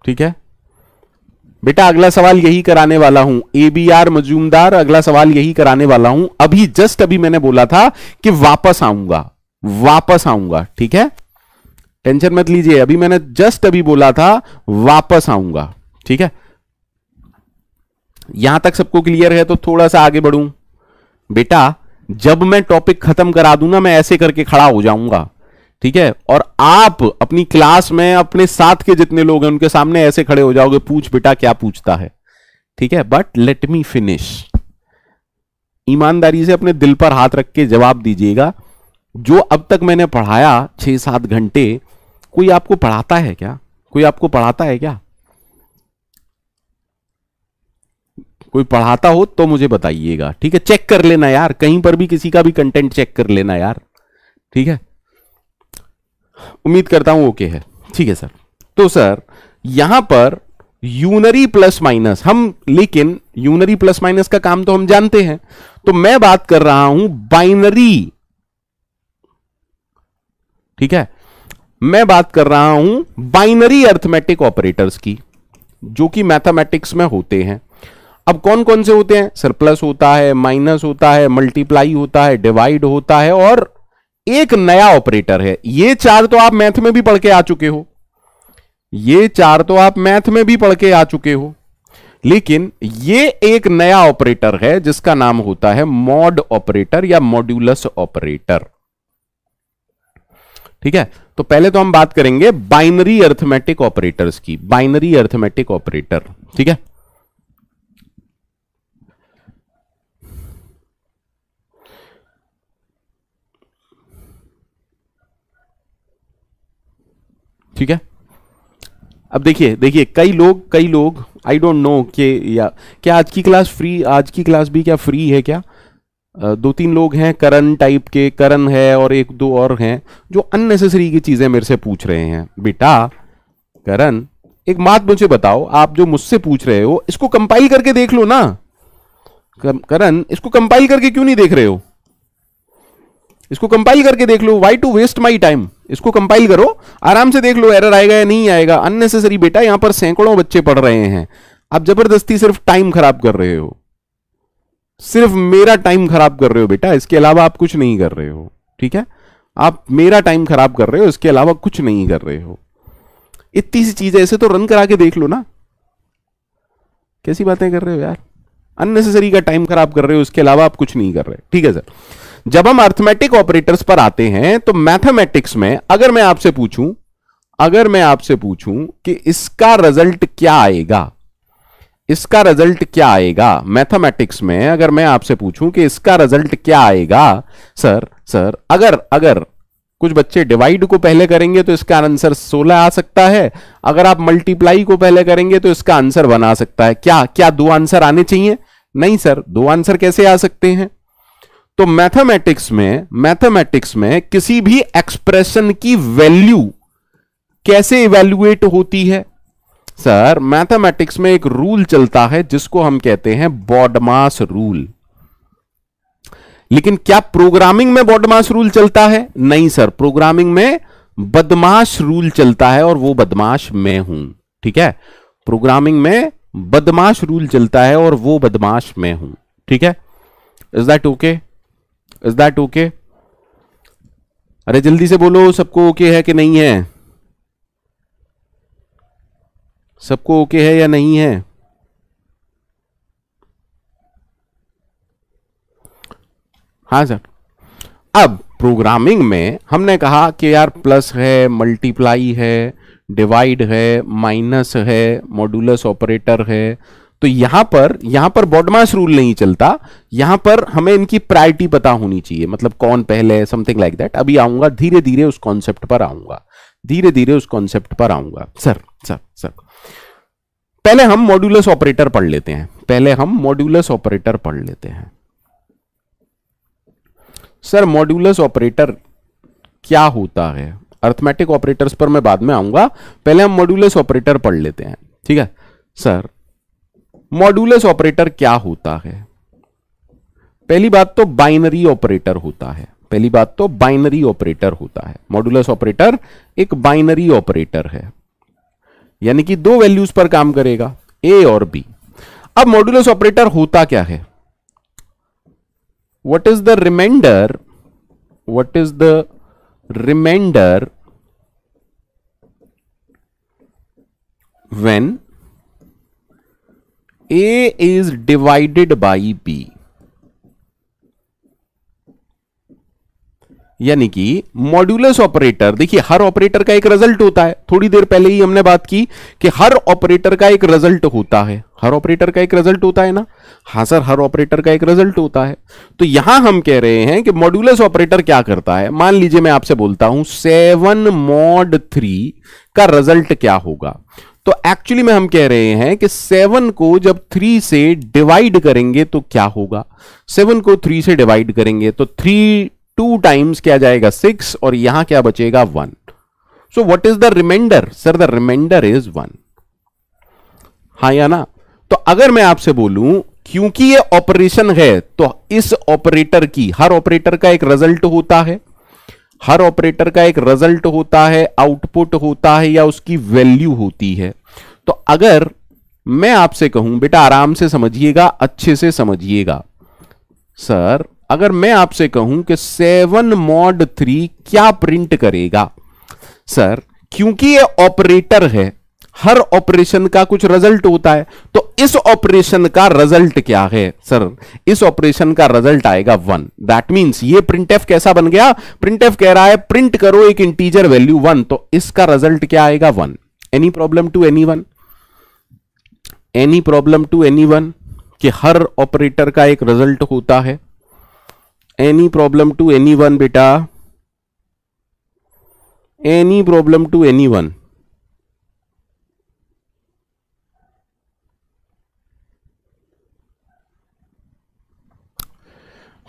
A: ठीक है बेटा, अगला सवाल यही कराने वाला हूं। ABR मजूमदार, अगला सवाल यही कराने वाला हूं। अभी जस्ट अभी मैंने बोला था कि वापस आऊंगा, वापस आऊंगा, ठीक है? टेंशन मत लीजिए, अभी मैंने जस्ट अभी बोला था वापस आऊंगा, ठीक है? यहां तक सबको क्लियर है? तो थोड़ा सा आगे बढ़ूं। बेटा जब मैं टॉपिक खत्म करा दूं ना, मैं ऐसे करके खड़ा हो जाऊंगा, ठीक है? और आप अपनी क्लास में अपने साथ के जितने लोग हैं उनके सामने ऐसे खड़े हो जाओगे, पूछ बेटा क्या पूछता है, ठीक है? But let me finish. ईमानदारी से अपने दिल पर हाथ रख के जवाब दीजिएगा। जो अब तक मैंने पढ़ाया 6-7 घंटे, कोई आपको पढ़ाता है क्या? कोई आपको पढ़ाता है क्या? कोई पढ़ाता हो तो मुझे बताइएगा, ठीक है? चेक कर लेना यार, कहीं पर भी किसी का भी कंटेंट चेक कर लेना यार, ठीक है? उम्मीद करता हूं ओके है, ठीक है सर। तो सर यहां पर यूनरी प्लस माइनस हम, लेकिन यूनरी प्लस माइनस का काम तो हम जानते हैं, तो मैं बात कर रहा हूं बाइनरी, ठीक है? मैं बात कर रहा हूं बाइनरी अर्थमेटिक ऑपरेटर्स की, जो कि मैथमेटिक्स में होते हैं। अब कौन कौन से होते हैं सर? प्लस होता है, माइनस होता है, मल्टीप्लाई होता है, डिवाइड होता है, और एक नया ऑपरेटर है। ये चार तो आप मैथ में भी पढ़ के आ चुके हो, ये चार तो आप मैथ में भी पढ़ के आ चुके हो, लेकिन ये एक नया ऑपरेटर है जिसका नाम होता है मॉड ऑपरेटर या मॉड्यूलस ऑपरेटर, ठीक है? तो पहले तो हम बात करेंगे बाइनरी अर्थमेटिक ऑपरेटर्स की, बाइनरी अर्थमेटिक ऑपरेटर, ठीक है? ठीक है, अब देखिए देखिए, कई लोग आई डोंट नो कि या क्या आज की क्लास फ्री, आज की क्लास भी क्या फ्री है क्या? 2-3 लोग हैं करण टाइप के, करण है और 1-2 और हैं जो अननेसेसरी की चीजें मेरे से पूछ रहे हैं। बेटा करण, एक बात मुझे बताओ, आप जो मुझसे पूछ रहे हो इसको कंपाइल करके देख लो ना। करण, इसको कंपाइल करके क्यों नहीं देख रहे हो? इसको कंपाइल करके देख लो। Why to waste my time? इसको कंपाइल करो, आराम से देख लो एरर आएगा या नहीं आएगा। अननेसेसरी बेटा, यहां पर सैकड़ों बच्चे पढ़ रहे हैं, आप जबरदस्ती सिर्फ टाइम खराब कर रहे हो, सिर्फ मेरा टाइम खराब कर रहे हो बेटा, इसके अलावा आप कुछ नहीं कर रहे हो, ठीक है? आप मेरा टाइम खराब कर रहे हो, इसके अलावा कुछ नहीं कर रहे हो। इतनी सी चीज है, ऐसे तो रन करा के देख लो ना। कैसी बातें कर रहे हो यार? अननेसेसरी का टाइम खराब कर रहे हो, इसके अलावा आप कुछ नहीं कर रहे, ठीक है सर? जब हम अर्थमेटिक ऑपरेटर्स पर आते हैं तो मैथमेटिक्स में अगर मैं आपसे पूछूं कि इसका रिजल्ट क्या आएगा, इसका रिजल्ट क्या आएगा मैथमेटिक्स में, अगर मैं आपसे पूछूं कि इसका रिजल्ट क्या आएगा, सर अगर कुछ बच्चे डिवाइड को पहले करेंगे तो इसका आंसर 16 आ सकता है, अगर आप मल्टीप्लाई को पहले करेंगे तो इसका आंसर 1 आ सकता है। क्या 2 आंसर आने चाहिए? नहीं सर, 2 आंसर कैसे आ सकते हैं? तो मैथमेटिक्स में किसी भी एक्सप्रेशन की वैल्यू कैसे इवैल्यूएट होती है? सर मैथमेटिक्स में एक रूल चलता है जिसको हम कहते हैं बॉडमास रूल। लेकिन क्या प्रोग्रामिंग में बॉडमास रूल चलता है? नहीं सर, प्रोग्रामिंग में बदमाश रूल चलता है और वो बदमाश मैं हूं, ठीक है? प्रोग्रामिंग में बदमाश रूल चलता है और वो बदमाश मैं हूं, ठीक है? Is that okay? Is that okay? अरे जल्दी से बोलो, सबको ओके है कि नहीं है? सबको ओके है या नहीं है? हाँ सर। अब प्रोग्रामिंग में हमने कहा कि यार प्लस है, मल्टीप्लाई है, डिवाइड है, माइनस है, मॉड्यूलस ऑपरेटर है, तो यहां पर बॉडमास रूल नहीं चलता, यहां पर हमें इनकी प्रायोरिटी पता होनी चाहिए, मतलब कौन पहले, समथिंग लाइक दैट। अभी आऊंगा, धीरे धीरे उस कॉन्सेप्ट पर आऊंगा, धीरे धीरे उस कॉन्सेप्ट पर आऊंगा। सर पहले हम मॉड्यूलस ऑपरेटर पढ़ लेते हैं, पहले हम मॉड्यूलस ऑपरेटर पढ़ लेते हैं। सर मॉड्यूलस ऑपरेटर क्या होता है? अर्थमेटिक ऑपरेटर्स पर मैं बाद में आऊंगा, पहले हम मॉड्यूलस ऑपरेटर पढ़ लेते हैं, ठीक है। सर मॉड्यूलस ऑपरेटर क्या होता है? पहली बात तो बाइनरी ऑपरेटर होता है, पहली बात तो बाइनरी ऑपरेटर होता है। मॉड्यूलस ऑपरेटर एक बाइनरी ऑपरेटर है, यानी कि दो वैल्यूज पर काम करेगा, ए और बी। अब मॉड्यूलस ऑपरेटर होता क्या है? What is the remainder, what is the remainder when A is divided by B, यानी कि मॉड्यूलस ऑपरेटर, देखिए हर ऑपरेटर का एक रिजल्ट होता है, थोड़ी देर पहले ही हमने बात की कि हर ऑपरेटर का एक रिजल्ट होता है, हर ऑपरेटर का एक रिजल्ट होता है ना। हाँ सर, हर ऑपरेटर का एक रिजल्ट होता है। तो यहां हम कह रहे हैं कि मॉड्यूलस ऑपरेटर क्या करता है। मान लीजिए मैं आपसे बोलता हूं 7 mod 3 का रिजल्ट क्या होगा, तो एक्चुअली में हम कह रहे हैं कि 7 को जब 3 से डिवाइड करेंगे तो क्या होगा। 7 को 3 से डिवाइड करेंगे तो 3 2 टाइम्स क्या जाएगा 6, और यहां क्या बचेगा 1। So what is the remainder? Sir the remainder is 1। हाँ या ना? तो अगर मैं आपसे बोलूं क्योंकि ये ऑपरेशन है तो इस ऑपरेटर की, हर ऑपरेटर का एक रिजल्ट होता है, हर ऑपरेटर का एक रिजल्ट होता है, आउटपुट होता है या उसकी वैल्यू होती है। तो अगर मैं आपसे कहूं, बेटा आराम से समझिएगा, अच्छे से समझिएगा, सर अगर मैं आपसे कहूं कि 7 mod 3 क्या प्रिंट करेगा, सर क्योंकि ये ऑपरेटर है, हर ऑपरेशन का कुछ रिजल्ट होता है, तो इस ऑपरेशन का रिजल्ट क्या है? सर इस ऑपरेशन का रिजल्ट आएगा 1। दैट मींस ये प्रिंटएफ कैसा बन गया? प्रिंटएफ कह रहा है प्रिंट करो एक इंटीजर वैल्यू 1, तो इसका रिजल्ट क्या आएगा 1। Any problem to anyone? Any problem to anyone कि हर ऑपरेटर का एक रिजल्ट होता है? एनी प्रॉब्लम टू एनीवन बेटा? Any problem to anyone?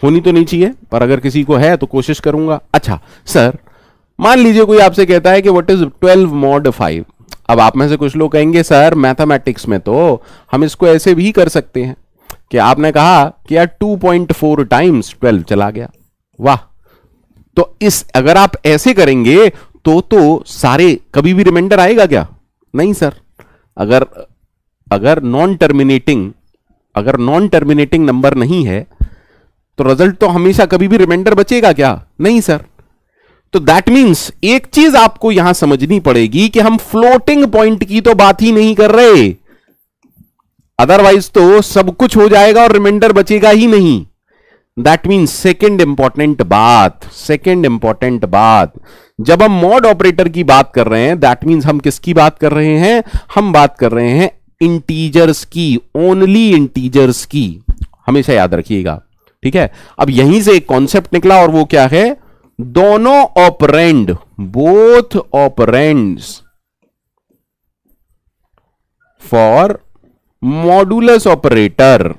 A: होनी तो नहीं चाहिए, पर अगर किसी को है तो कोशिश करूंगा। अच्छा सर मान लीजिए कोई आपसे कहता है कि व्हाट इज 12 mod 5। अब आप में से कुछ लोग कहेंगे सर मैथमेटिक्स में तो हम इसको ऐसे भी कर सकते हैं कि आपने कहा कि यार 2.4 टाइम्स 12 चला गया, वाह। तो इस अगर आप ऐसे करेंगे तो सारे कभी भी रिमाइंडर आएगा क्या? नहीं सर। अगर नॉन टर्मिनेटिंग नंबर नहीं है तो रिजल्ट तो हमेशा कभी भी रिमाइंडर बचेगा क्या? नहीं सर। तो दैट मींस एक चीज आपको यहां समझनी पड़ेगी कि हम फ्लोटिंग पॉइंट की तो बात ही नहीं कर रहे, अदरवाइज तो सब कुछ हो जाएगा और रिमाइंडर बचेगा ही नहीं। दैट मींस सेकेंड इंपॉर्टेंट बात, जब हम मॉड ऑपरेटर की बात कर रहे हैं, दैट मींस हम किसकी बात कर रहे हैं? हम बात कर रहे हैं इंटीजर्स की, ओनली इंटीजर्स की, हमेशा याद रखिएगा, ठीक है। अब यहीं से एक कॉन्सेप्ट निकला और वो क्या है? दोनों operand, both operands for modulus operator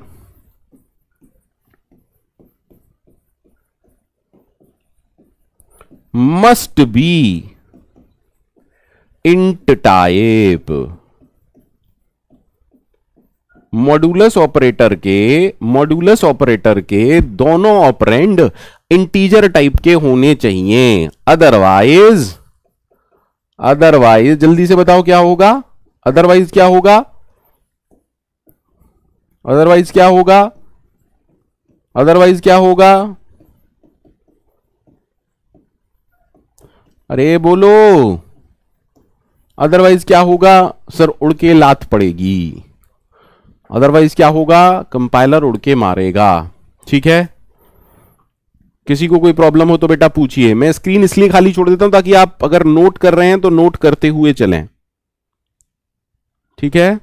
A: must be int type. Modulus operator के दोनों ऑपरेंड इंटीजर टाइप के होने चाहिए, अदरवाइज जल्दी से बताओ क्या होगा? अदरवाइज क्या होगा? अदरवाइज क्या होगा? अदरवाइज क्या होगा? अरे बोलो, अदरवाइज क्या होगा? सर उड़ के लात पड़ेगी। अदरवाइज क्या होगा? कंपाइलर उड़ के मारेगा, ठीक है। किसी को कोई प्रॉब्लम हो तो बेटा पूछिए। मैं स्क्रीन इसलिए खाली छोड़ देता हूं ताकि आप अगर नोट कर रहे हैं तो नोट करते हुए चलें, ठीक है।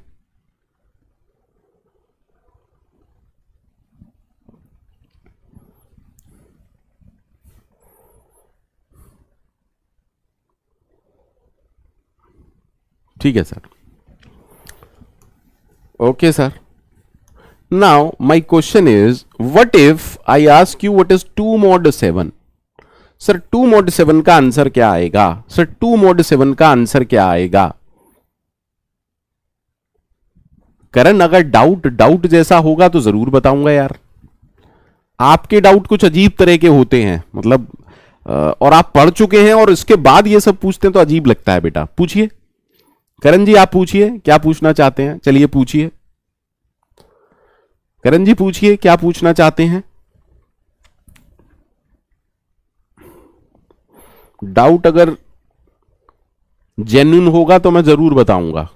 A: ठीक है sir, okay sir. Now my question is what if I ask you what is 2 mod 7। Sir 2 mod 7 का आंसर क्या आएगा? सर 2 mod 7 का आंसर क्या आएगा? करण अगर डाउट जैसा होगा तो जरूर बताऊंगा यार। आपके डाउट कुछ अजीब तरह के होते हैं, मतलब और आप पढ़ चुके हैं और इसके बाद ये सब पूछते हैं तो अजीब लगता है बेटा। पूछिए करण जी, आप पूछिए क्या पूछना चाहते हैं। चलिए पूछिए करण जी, पूछिए क्या पूछना चाहते हैं। डाउट अगर जेन्युइन होगा तो मैं जरूर बताऊंगा।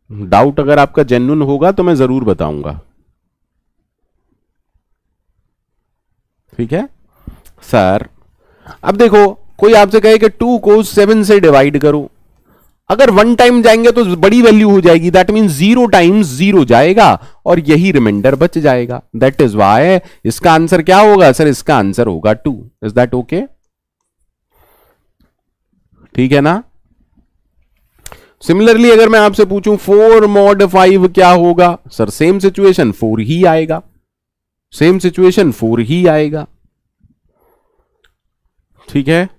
A: डाउट अगर आपका जेन्युइन होगा तो मैं जरूर बताऊंगा, ठीक है सर। अब देखो कोई आपसे कहे कि 2 को 7 से डिवाइड करो, अगर 1 टाइम जाएंगे तो बड़ी वैल्यू हो जाएगी, दैट मीन 0 टाइम्स 0 जाएगा और यही रिमाइंडर बच जाएगा। दैट इज वाई इसका आंसर क्या होगा सर? इसका आंसर होगा 2। Is that okay? ठीक है ना। सिमिलरली अगर मैं आपसे पूछूं 4 mod 5 क्या होगा? सर सेम सिचुएशन 4 ही आएगा, सेम सिचुएशन 4 ही आएगा, ठीक है।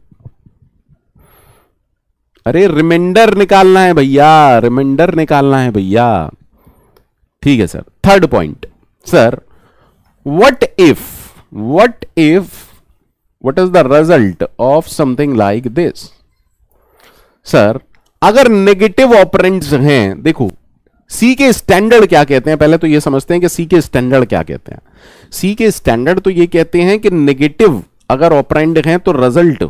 A: अरे रिमाइंडर निकालना है भैया, रिमाइंडर निकालना है भैया, ठीक है sir. Third point sir, what is the result of something like this. Sir अगर नेगेटिव ऑपरेंड्स हैं, देखो सी के स्टैंडर्ड क्या कहते हैं, पहले तो ये समझते हैं कि सी के स्टैंडर्ड क्या कहते हैं। सी के स्टैंडर्ड तो ये कहते हैं कि नेगेटिव अगर ऑपरेंड हैं तो रिजल्ट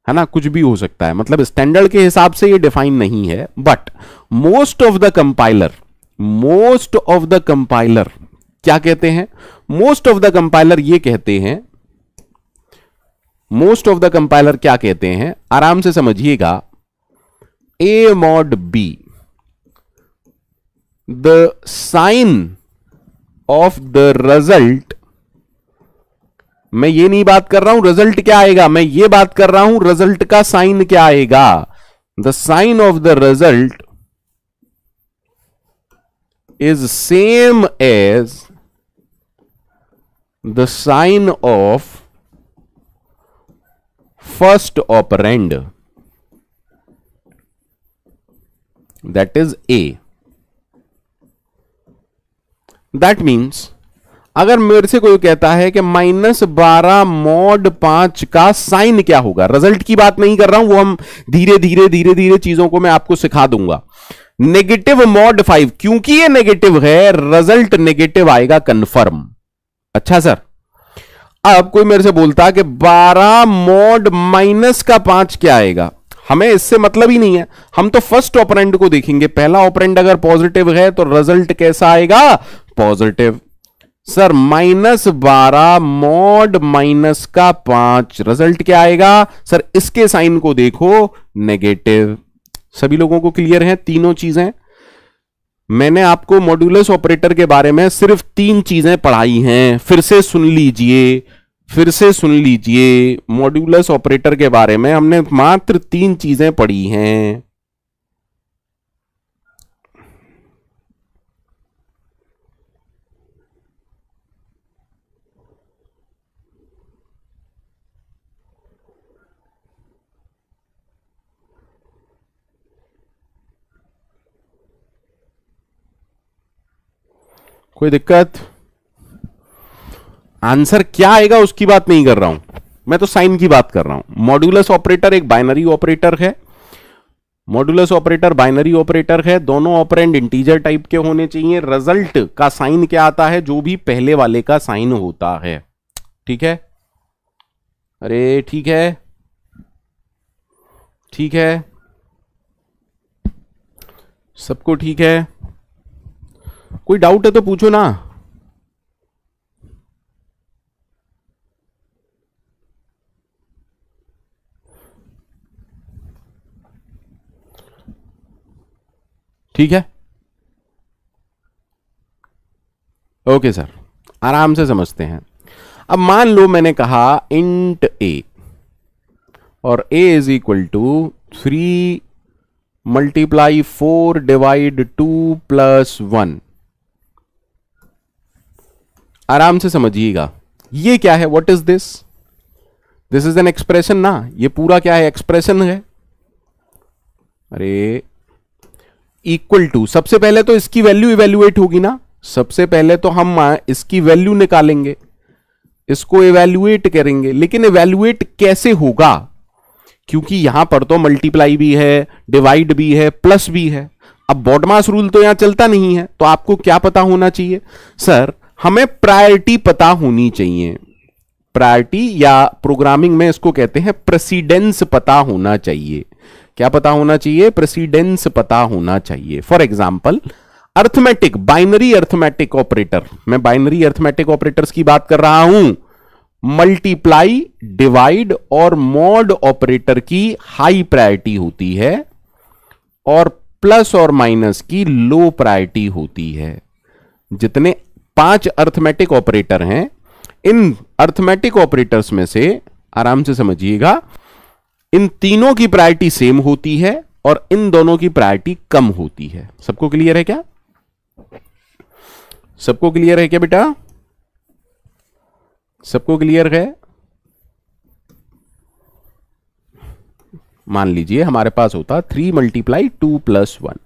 A: है ना कुछ भी हो सकता है, मतलब स्टैंडर्ड के हिसाब से ये डिफाइन नहीं है। But most of the compiler क्या कहते हैं? मोस्ट ऑफ द कंपाइलर ये कहते हैं, मोस्ट ऑफ द कंपाइलर क्या कहते हैं, आराम से समझिएगा। a mod b, the sign of the result, मैं ये नहीं बात कर रहा हूं रिजल्ट क्या आएगा, मैं ये बात कर रहा हूं रिजल्ट का साइन क्या आएगा। The sign of the result is same as the sign of first operand, that is a। दैट मीन्स अगर मेरे से कोई कहता है कि -12 mod 5 का साइन क्या होगा, रिजल्ट की बात नहीं कर रहा हूं, वो हम धीरे धीरे चीजों को मैं आपको सिखा दूंगा। नेगेटिव mod 5, क्योंकि ये नेगेटिव है रिजल्ट नेगेटिव आएगा कंफर्म। अच्छा सर, अब कोई मेरे से बोलता कि 12 mod -5 क्या आएगा, हमें इससे मतलब ही नहीं है, हम तो फर्स्ट ऑपरेंड को देखेंगे। पहला ऑपरेंड अगर पॉजिटिव है तो रिजल्ट कैसा आएगा? पॉजिटिव। सर -12 mod -5 रिजल्ट क्या आएगा? सर इसके साइन को देखो नेगेटिव। सभी लोगों को क्लियर है तीनों चीजें? मैंने आपको मॉड्यूलस ऑपरेटर के बारे में सिर्फ 3 चीजें पढ़ाई हैं, फिर से सुन लीजिए। मॉड्यूलस ऑपरेटर के बारे में हमने मात्र 3 चीजें पढ़ी हैं। कोई दिक्कत? आंसर क्या आएगा उसकी बात नहीं कर रहा हूं, मैं तो साइन की बात कर रहा हूं। मॉड्यूलस ऑपरेटर एक बाइनरी ऑपरेटर है, मॉड्यूलस ऑपरेटर बाइनरी ऑपरेटर है, दोनों ऑपरेंड इंटीजर टाइप के होने चाहिए। रिजल्ट का साइन क्या आता है? जो भी पहले वाले का साइन होता है, ठीक है। अरे ठीक है, सबको ठीक है? कोई डाउट है तो पूछो ना। ठीक है, ओके सर, आराम से समझते हैं। अब मान लो मैंने कहा इंट ए, और a is equal to 3 multiply 4 divide 2 plus 1। आराम से समझिएगा, ये क्या है, what is this, this is an expression ना, ये पूरा क्या है, एक्सप्रेशन है। अरे इक्वल टू, सबसे पहले तो इसकी वैल्यू इवेल्युएट होगी ना, सबसे पहले तो हम इसकी वैल्यू निकालेंगे, इसको इवेल्युएट करेंगे, लेकिन इवेल्युएट कैसे होगा, क्योंकि यहां पर तो मल्टीप्लाई भी है, डिवाइड भी है, प्लस भी है। अब बॉडमास रूल तो यहां चलता नहीं है, तो आपको क्या पता होना चाहिए सर, हमें प्रायोरिटी पता होनी चाहिए। प्रायोरिटी या प्रोग्रामिंग में इसको कहते हैं प्रेसिडेंस पता होना चाहिए। क्या पता होना चाहिए, प्रेसिडेंस पता होना चाहिए। For example arithmetic, binary arithmetic operator, मैं बाइनरी अर्थमेटिक ऑपरेटर्स की बात कर रहा हूं। मल्टीप्लाई, डिवाइड और मॉड ऑपरेटर की हाई प्रायोरिटी होती है और प्लस और माइनस की लो प्रायोरिटी होती है। जितने 5 अर्थमेटिक ऑपरेटर हैं, इन अर्थमेटिक ऑपरेटर्स में से आराम से समझिएगा, इन तीनों की प्रायोरिटी सेम होती है और इन दोनों की प्रायोरिटी कम होती है। सबको क्लियर है क्या, सबको क्लियर है क्या बेटा, सबको क्लियर है। मान लीजिए हमारे पास होता 3 मल्टीप्लाई 2 प्लस 1,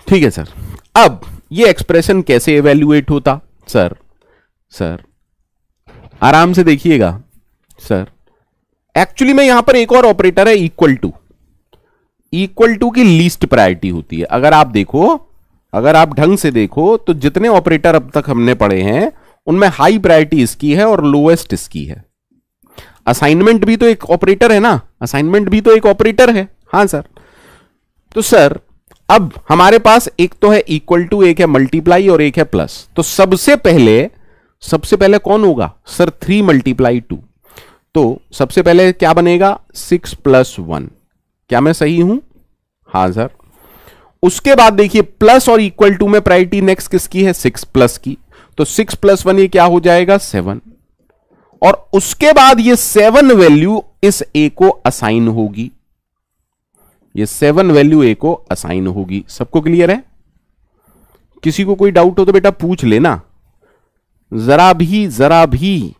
A: ठीक है सर। अब ये एक्सप्रेशन कैसे इवेल्युएट होता, सर आराम से देखिएगा सर, एक्चुअली में यहां पर एक और ऑपरेटर है इक्वल टू, इक्वल टू की लीस्ट प्रायोरिटी होती है। अगर आप देखो, अगर आप ढंग से देखो तो जितने ऑपरेटर अब तक हमने पढ़े हैं उनमें हाई प्रायोरिटी इसकी है और लोएस्ट इसकी है। असाइनमेंट भी तो एक ऑपरेटर है ना, असाइनमेंट भी तो एक ऑपरेटर है। हां सर, तो सर अब हमारे पास एक तो है इक्वल टू, एक है मल्टीप्लाई और एक है प्लस। तो सबसे पहले कौन होगा सर, 3 मल्टीप्लाई 2। तो सबसे पहले क्या बनेगा, 6 प्लस 1। क्या मैं सही हूं, हां सर। उसके बाद देखिए प्लस और इक्वल टू में प्रायोरिटी नेक्स्ट किसकी है, 6 प्लस की। तो 6 प्लस 1 ये क्या हो जाएगा, 7। और उसके बाद ये 7 वैल्यू इस ए को असाइन होगी, ये 7 वैल्यू ए को असाइन होगी। सबको क्लियर है, किसी को कोई डाउट हो तो बेटा पूछ लेना, जरा भी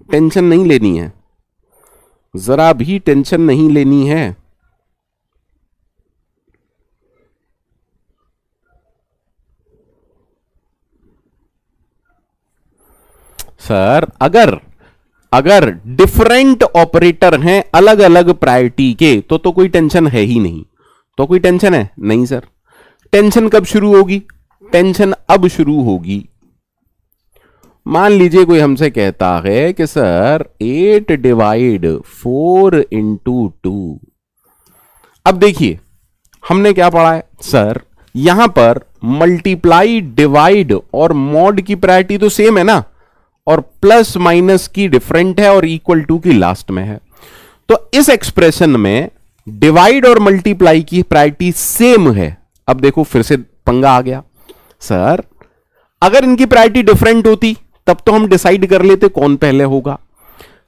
A: टेंशन नहीं लेनी है, जरा भी टेंशन नहीं लेनी है। सर अगर डिफरेंट ऑपरेटर हैं अलग अलग प्रायोरिटी के तो कोई टेंशन है ही नहीं। तो कोई टेंशन है नहीं सर। टेंशन कब शुरू होगी, टेंशन अब शुरू होगी। मान लीजिए कोई हमसे कहता है कि सर 8 डिवाइड 4 इंटू 2। अब देखिए हमने क्या पढ़ा है सर, यहां पर मल्टीप्लाई, डिवाइड और मॉड की प्रायोरिटी तो सेम है ना, और प्लस माइनस की डिफरेंट है और इक्वल टू की लास्ट में है। तो इस एक्सप्रेशन में डिवाइड और मल्टीप्लाई की प्रायोरिटी सेम है। अब देखो फिर से पंगा आ गया सर, अगर इनकी प्रायोरिटी डिफरेंट होती तब तो हम डिसाइड कर लेते कौन पहले होगा,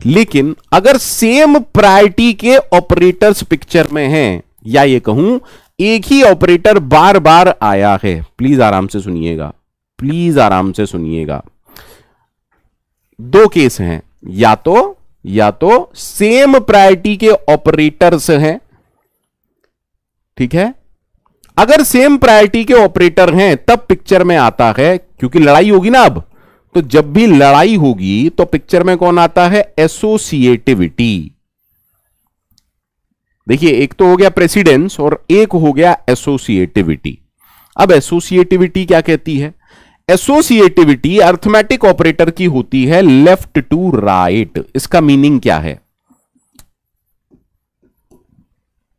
A: लेकिन अगर सेम प्रायोरिटी के ऑपरेटर्स पिक्चर में हैं, या ये कहूं एक ही ऑपरेटर बार बार आया है, प्लीज आराम से सुनिएगा, प्लीज आराम से सुनिएगा। दो केस हैं, या तो सेम प्रायोरिटी के ऑपरेटर्स हैं, ठीक है। अगर सेम प्रायोरिटी के ऑपरेटर हैं तब पिक्चर में आता है, क्योंकि लड़ाई होगी ना अब, तो जब भी लड़ाई होगी तो पिक्चर में कौन आता है, एसोसिएटिविटी। देखिए एक तो हो गया प्रेसिडेंस और एक हो गया एसोसिएटिविटी। अब एसोसिएटिविटी क्या कहती है, एसोसिएटिविटी अर्थमेटिक ऑपरेटर की होती है लेफ्ट टू राइट। इसका मीनिंग क्या है,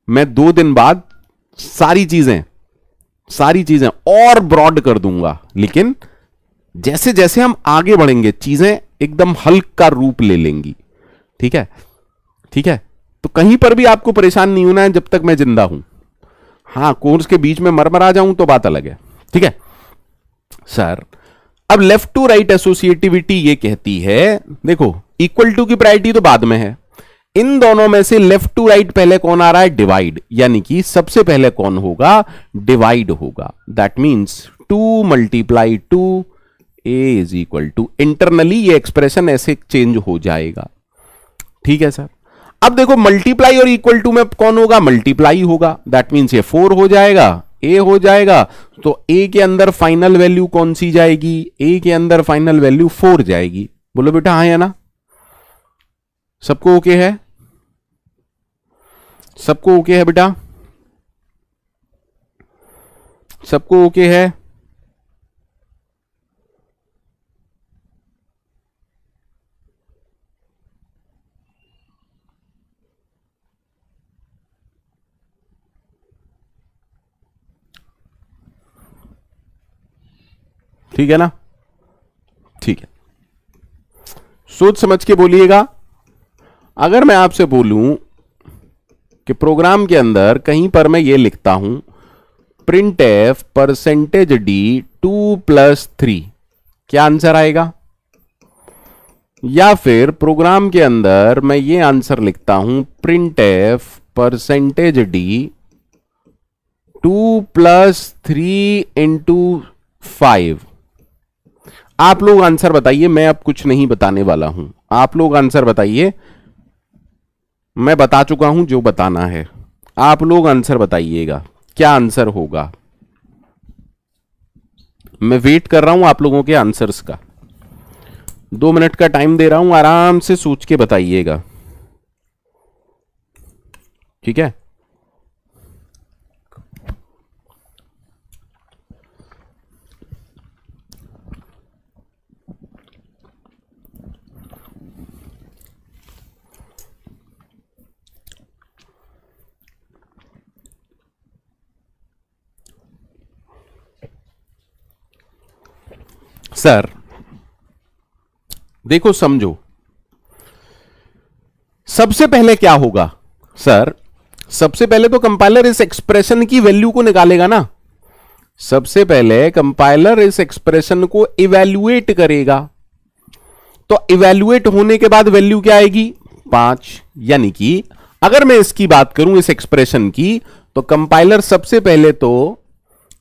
A: मैं 2 दिन बाद सारी चीजें और ब्रॉड कर दूंगा, लेकिन जैसे जैसे हम आगे बढ़ेंगे चीजें एकदम हल्का रूप ले लेंगी, ठीक है। तो कहीं पर भी आपको परेशान नहीं होना है जब तक मैं जिंदा हूं, हाँ, कोर्स के बीच में मरमरा जाऊं तो बात अलग है, ठीक है सर। अब लेफ्ट टू राइट एसोसिएटिविटी ये कहती है, देखो इक्वल टू की प्रायोरिटी तो बाद में है, इन दोनों में से लेफ्ट टू राइट पहले कौन आ रहा है, डिवाइड, यानी कि सबसे पहले कौन होगा, डिवाइड होगा। That means 2 multiply 2 A is equal to, internally ये एक्सप्रेशन ऐसे चेंज हो जाएगा, ठीक है सर। अब देखो मल्टीप्लाई और इक्वल टू में कौन होगा, मल्टीप्लाई होगा, दैट मींस ये 4 हो जाएगा, ए हो जाएगा, तो ए के अंदर फाइनल वैल्यू कौन सी जाएगी, ए के अंदर फाइनल वैल्यू 4 जाएगी। बोलो बेटा हाँ या ना, सबको ओके है, सबको ओके है बेटा, सबको ओके है। ठीक है ना, ठीक है, सोच समझ के बोलिएगा। अगर मैं आपसे बोलूं कि प्रोग्राम के अंदर कहीं पर मैं ये लिखता हूं प्रिंट एफ परसेंटेज डी 2 + 3, क्या आंसर आएगा? या फिर प्रोग्राम के अंदर मैं ये आंसर लिखता हूं प्रिंट एफ परसेंटेज डी 2 + 3 × 5, आप लोग आंसर बताइए, मैं अब कुछ नहीं बताने वाला हूं, आप लोग आंसर बताइए, मैं बता चुका हूं जो बताना है, आप लोग आंसर बताइएगा क्या आंसर होगा। मैं वेट कर रहा हूं आप लोगों के आंसर्स का, 2 मिनट का टाइम दे रहा हूं, आराम से सोच के बताइएगा, ठीक है। सर देखो समझो, सबसे पहले क्या होगा सर, सबसे पहले तो कंपाइलर इस एक्सप्रेशन की वैल्यू को निकालेगा ना, सबसे पहले कंपाइलर इस एक्सप्रेशन को इवैल्यूएट करेगा, तो इवैल्यूएट होने के बाद वैल्यू क्या आएगी 5, यानी कि अगर मैं इसकी बात करूं इस एक्सप्रेशन की, तो कंपाइलर सबसे पहले तो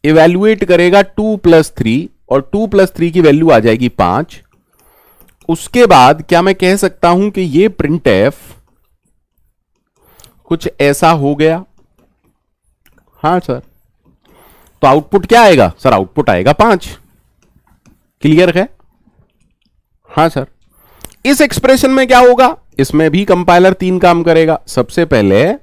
A: इवैल्यूएट करेगा 2 + 3, और 2 + 3 की वैल्यू आ जाएगी 5। उसके बाद क्या मैं कह सकता हूं कि ये प्रिंट एफ कुछ ऐसा हो गया, हाँ सर, तो आउटपुट क्या आएगा सर, आउटपुट आएगा 5, क्लियर है, हाँ सर। इस एक्सप्रेशन में क्या होगा, इसमें भी कंपाइलर 3 काम करेगा, सबसे पहले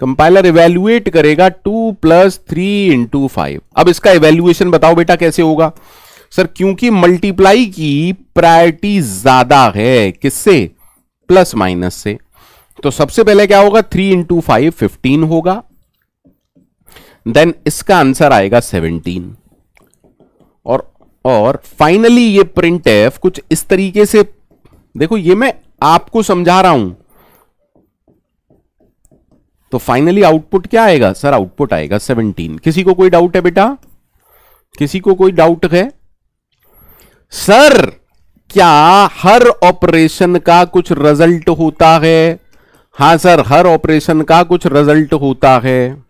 A: कंपाइलर इवैल्यूएट करेगा 2 + 3 × 5। अब इसका इवैल्यूएशन बताओ बेटा कैसे होगा सर, क्योंकि मल्टीप्लाई की प्रायोरिटी ज्यादा है, किससे, प्लस माइनस से, तो सबसे पहले क्या होगा 3 × 5 15 होगा, देन इसका आंसर आएगा 17, और फाइनली ये प्रिंट एफ कुछ इस तरीके से, देखो ये मैं आपको समझा रहा हूं, तो फाइनली आउटपुट क्या आएगा सर, आउटपुट आएगा 17। किसी को कोई डाउट है बेटा, किसी को कोई डाउट है सर? क्या हर ऑपरेशन का कुछ रिजल्ट होता है? हां सर, हर ऑपरेशन का कुछ रिजल्ट होता है,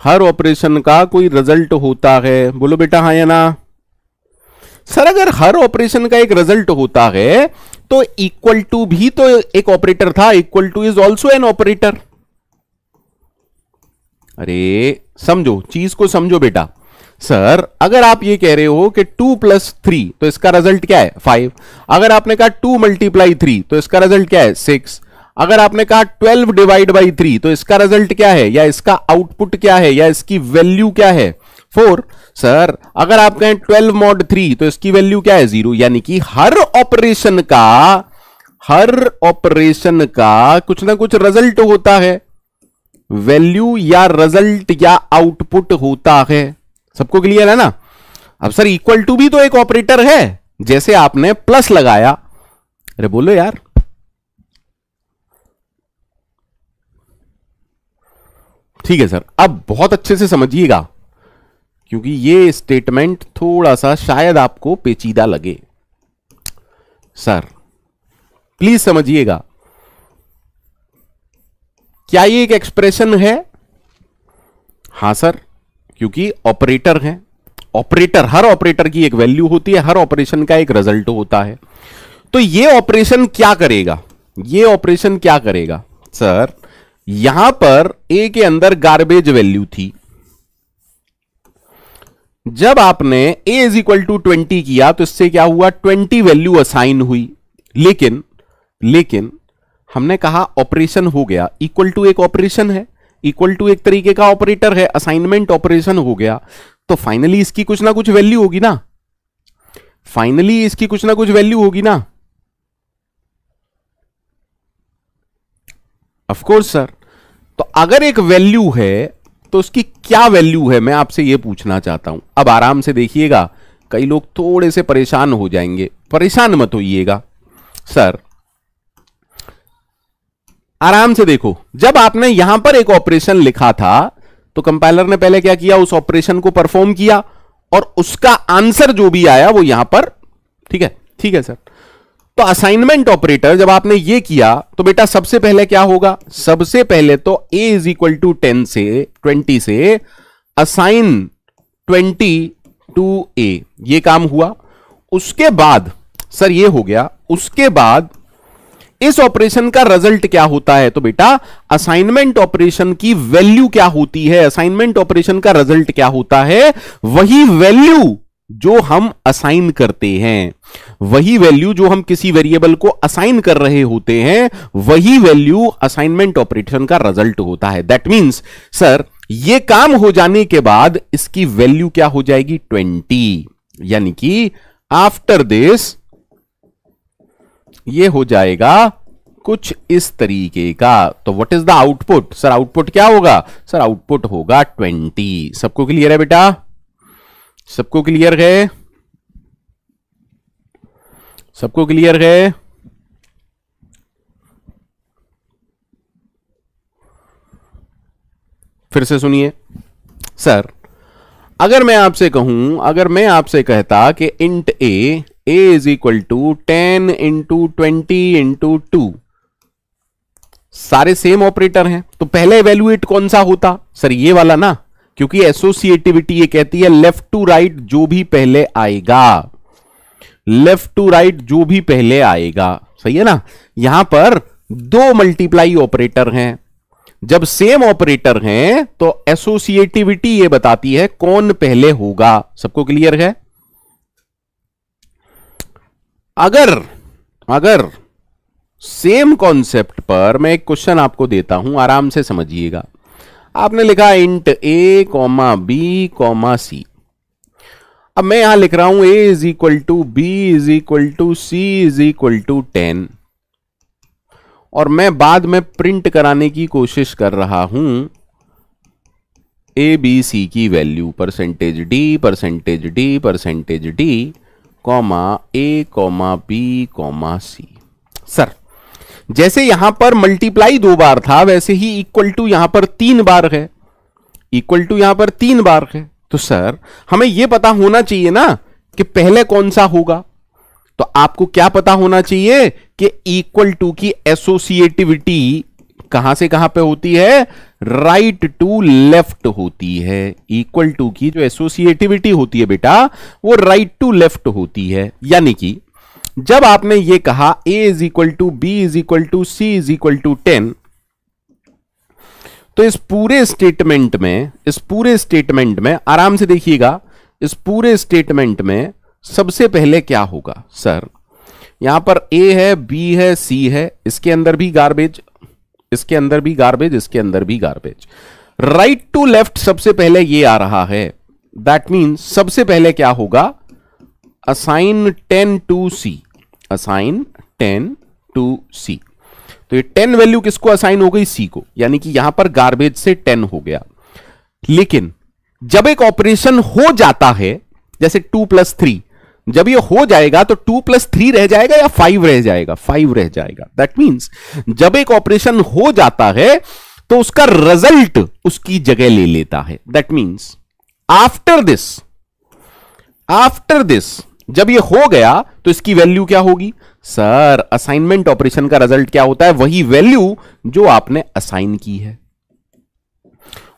A: हर ऑपरेशन का कोई रिजल्ट होता है, बोलो बेटा हाँ या ना। सर अगर हर ऑपरेशन का एक रिजल्ट होता है तो इक्वल टू भी तो एक ऑपरेटर था, equal two is also an operator. अरे समझो, चीज को समझो बेटा। सर अगर आप ये कह रहे हो कि 2 + 3 तो इसका रिजल्ट क्या है 5, अगर आपने कहा 2 × 3 तो इसका रिजल्ट क्या है 6, अगर आपने कहा 12 / 3 तो इसका रिजल्ट क्या है, या इसका आउटपुट क्या है, या इसकी वैल्यू क्या है 4। सर अगर आप कहें 12 mod 3 तो इसकी वैल्यू क्या है 0, यानी कि हर ऑपरेशन का कुछ ना कुछ रिजल्ट होता है, वैल्यू या रिजल्ट या आउटपुट होता है। सबको क्लियर है ना? अब सर इक्वल टू भी तो एक ऑपरेटर है, जैसे आपने प्लस लगाया, अरे बोलो यार, ठीक है सर, अब बहुत अच्छे से समझिएगा, क्योंकि ये स्टेटमेंट थोड़ा सा शायद आपको पेचीदा लगे। सर प्लीज समझिएगा, क्या ये एक एक्सप्रेशन है? हां सर, क्योंकि ऑपरेटर है, ऑपरेटर, हर ऑपरेटर की एक वैल्यू होती है, हर ऑपरेशन का एक रिजल्ट होता है। तो ये ऑपरेशन क्या करेगा? ये ऑपरेशन क्या करेगा सर? यहां पर ए के अंदर गार्बेज वैल्यू थी, जब आपने a इज इक्वल टू 20 किया तो इससे क्या हुआ? 20 वैल्यू असाइन हुई। लेकिन हमने कहा ऑपरेशन हो गया, इक्वल टू एक ऑपरेशन है, इक्वल टू एक तरीके का ऑपरेटर है, असाइनमेंट ऑपरेशन हो गया, तो फाइनली इसकी कुछ ना कुछ वैल्यू होगी ना, फाइनली इसकी कुछ ना कुछ वैल्यू होगी ना। Of course sir. तो अगर एक वैल्यू है तो उसकी क्या वैल्यू है, मैं आपसे यह पूछना चाहता हूं। अब आराम से देखिएगा, कई लोग थोड़े से परेशान हो जाएंगे, परेशान मत होइएगा सर, आराम से देखो। जब आपने यहां पर एक ऑपरेशन लिखा था तो कंपाइलर ने पहले क्या किया? उस ऑपरेशन को परफॉर्म किया और उसका आंसर जो भी आया वो यहां पर, ठीक है, ठीक है सर। तो असाइनमेंट ऑपरेटर जब आपने ये किया तो बेटा सबसे पहले क्या होगा? सबसे पहले तो a इज इक्वल टू 20 से असाइन 20 टू a, ये काम हुआ। उसके बाद सर ये हो गया, उसके बाद इस ऑपरेशन का रिजल्ट क्या होता है? तो बेटा असाइनमेंट ऑपरेशन की वैल्यू क्या होती है? असाइनमेंट ऑपरेशन का रिजल्ट क्या होता है? वही वैल्यू जो हम असाइन करते हैं, वही वैल्यू जो हम किसी वेरिएबल को असाइन कर रहे होते हैं, वही वैल्यू असाइनमेंट ऑपरेशन का रिजल्ट होता है। दैट मीन्स सर ये काम हो जाने के बाद इसकी वैल्यू क्या हो जाएगी? 20, यानी कि आफ्टर दिस ये हो जाएगा कुछ इस तरीके का। तो what is the output? Sir output क्या होगा? सर आउटपुट होगा 20। सबको क्लियर है बेटा? सबको क्लियर है? सबको क्लियर है? फिर से सुनिए सर, अगर मैं आपसे कहूं, अगर मैं आपसे कहता कि int A is equal to 10 into 20 into 2, सारे सेम ऑपरेटर हैं, तो पहले इवेल्युएट कौन सा होता? सर ये वाला ना, क्योंकि एसोसिएटिविटी ये कहती है लेफ्ट टू राइट जो भी पहले आएगा, लेफ्ट टू राइट जो भी पहले आएगा, सही है ना। यहां पर दो मल्टीप्लाई ऑपरेटर हैं, जब सेम ऑपरेटर हैं तो एसोसिएटिविटी ये बताती है कौन पहले होगा। सबको क्लियर है? अगर सेम कॉन्सेप्ट पर मैं एक क्वेश्चन आपको देता हूं, आराम से समझिएगा। आपने लिखा int a comma b comma c, अब मैं यहां लिख रहा हूं a is equal to b is equal to c is equal to 10, और मैं बाद में प्रिंट कराने की कोशिश कर रहा हूं ए बी सी की वैल्यू, परसेंटेज डी कॉमा ए कॉमा बी कॉमा सी। सर जैसे यहां पर मल्टीप्लाई 2 बार था, वैसे ही इक्वल टू यहां पर 3 बार है, इक्वल टू यहां पर 3 बार है। तो सर हमें यह पता होना चाहिए ना कि पहले कौन सा होगा। तो आपको क्या पता होना चाहिए कि इक्वल टू की एसोसिएटिविटी कहां से कहां पे होती है? राइट टू लेफ्ट होती है। इक्वल टू की जो एसोसिएटिविटी होती है बेटा, वो राइट टू लेफ्ट होती है। यानी कि जब आपने ये कहा a is equal to b is equal to c is equal to 10, तो इस पूरे स्टेटमेंट में आराम से देखिएगा, इस पूरे स्टेटमेंट में सबसे पहले क्या होगा? सर यहां पर a है, b है, c है, इसके अंदर भी गार्बेज, इसके अंदर भी गार्बेज, इसके अंदर भी गार्बेज। राइट टू लेफ्ट सबसे पहले ये आ रहा है, दैट मीन्स सबसे पहले क्या होगा? Assign 10 to C, assign 10 to C. तो ये 10 वैल्यू किसको असाइन हो गई? सी को, यानी कि यहां पर गार्बेज से 10 हो गया। लेकिन जब एक ऑपरेशन हो जाता है, जैसे 2 + 3, जब ये हो जाएगा तो 2 + 3 रह जाएगा या 5 रह जाएगा? 5 रह जाएगा। दैट मीन्स जब एक ऑपरेशन हो जाता है तो उसका रिजल्ट उसकी जगह ले लेता है। दैट मीन्स आफ्टर दिस जब ये हो गया तो इसकी वैल्यू क्या होगी सर? असाइनमेंट ऑपरेशन का रिजल्ट क्या होता है? वही वैल्यू जो आपने असाइन की है।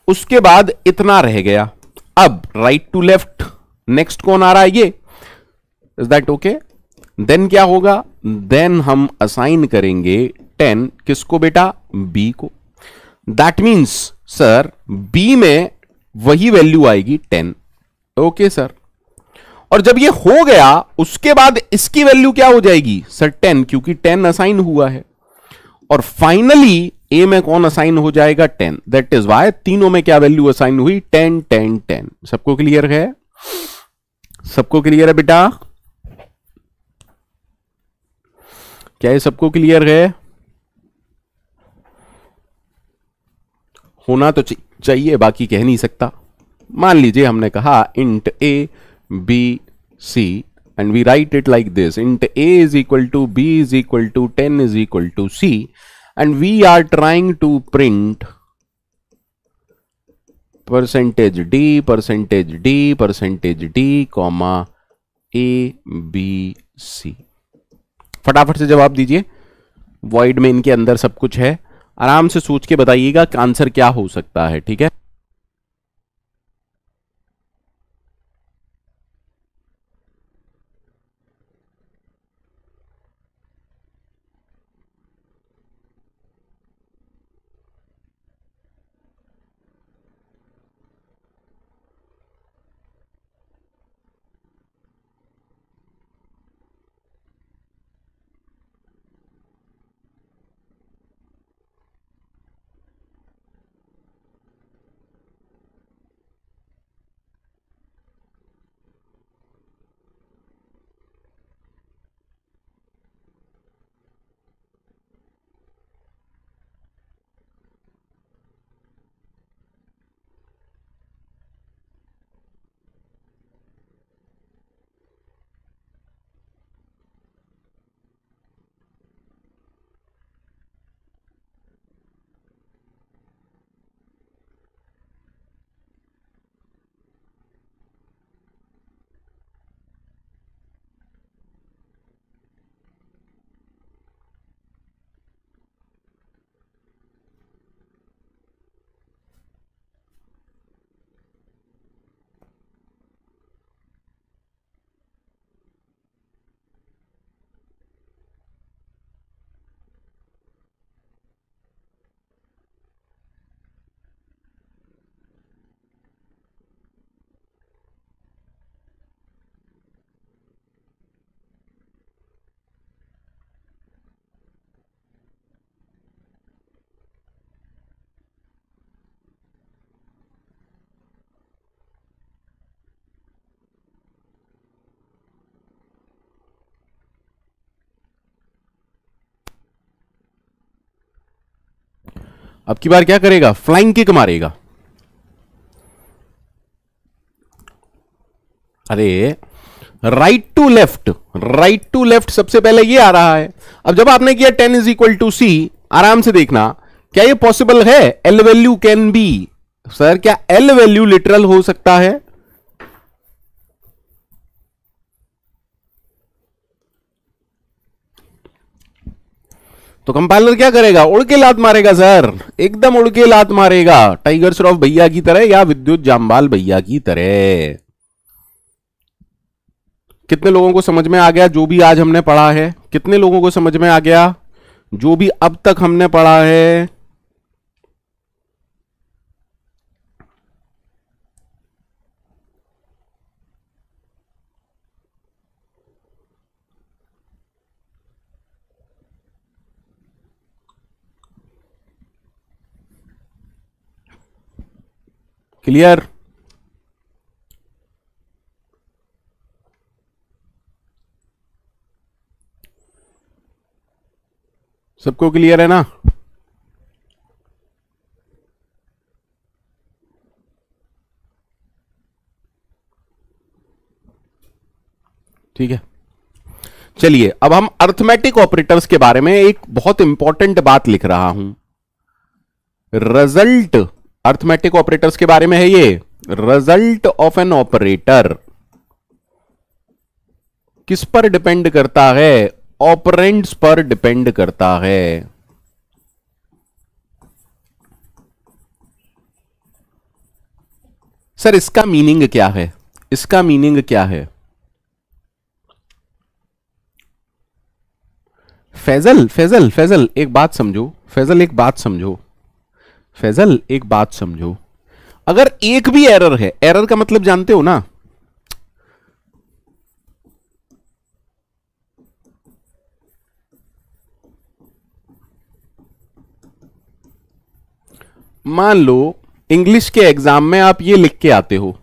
A: उसके बाद इतना रह गया। अब राइट टू लेफ्ट नेक्स्ट कौन आ रहा है? ये। Is that okay? देन क्या होगा? देन हम असाइन करेंगे 10 किसको बेटा? बी को। दैट मीन्स सर बी में वही वैल्यू आएगी 10। Okay sir. और जब ये हो गया उसके बाद इसकी वैल्यू क्या हो जाएगी सर? 10, क्योंकि 10 असाइन हुआ है। और फाइनली ए में कौन असाइन हो जाएगा? 10। दैट इज वाई तीनों में क्या वैल्यू असाइन हुई? 10 10 10। सबको क्लियर है? सबको क्लियर है बेटा? क्या ये सबको क्लियर है? होना तो चाहिए, बाकी कह नहीं सकता। मान लीजिए हमने कहा int a b c and we write it like this, int A is equal to b is equal to 10 is equal to c and we are trying to print percentage d comma a b c. फटाफट से जवाब दीजिए। वॉइड में इनके अंदर सब कुछ है, आराम से सोच के बताइएगा कि आंसर क्या हो सकता है। ठीक है? अब की बार क्या करेगा? फ्लाइंग किक मारेगा। अरे राइट टू लेफ्ट सबसे पहले ये आ रहा है। अब जब आपने किया 10 इज इक्वल टू सी, आराम से देखना क्या ये पॉसिबल है? L value can B. Sir क्या एल वैल्यू लिटरल हो सकता है? तो कंपाइलर क्या करेगा? उड़ के लात मारेगा सर, एकदम उड़ के लात मारेगा, टाइगर श्रॉफ भैया की तरह या विद्युत जामवाल भैया की तरह। कितने लोगों को समझ में आ गया जो भी आज हमने पढ़ा है? कितने लोगों को समझ में आ गया जो भी अब तक हमने पढ़ा है? क्लियर? सबको क्लियर है ना? ठीक है, चलिए अब हम अर्थमेटिक ऑपरेटर्स के बारे में एक बहुत इंपॉर्टेंट बात लिख रहा हूं। रिजल्ट अर्थमेटिक ऑपरेटर्स के बारे में है ये। रिजल्ट ऑफ एन ऑपरेटर किस पर डिपेंड करता है? ऑपरेंड्स पर डिपेंड करता है। सर इसका मीनिंग क्या है? इसका मीनिंग क्या है? फैजल फैजल फैजल एक बात समझो, फैजल एक बात समझो, फैजल एक बात समझो। अगर एक भी एरर है, एरर का मतलब जानते हो ना? मान लो इंग्लिश के एग्जाम में आप ये लिख के आते हो,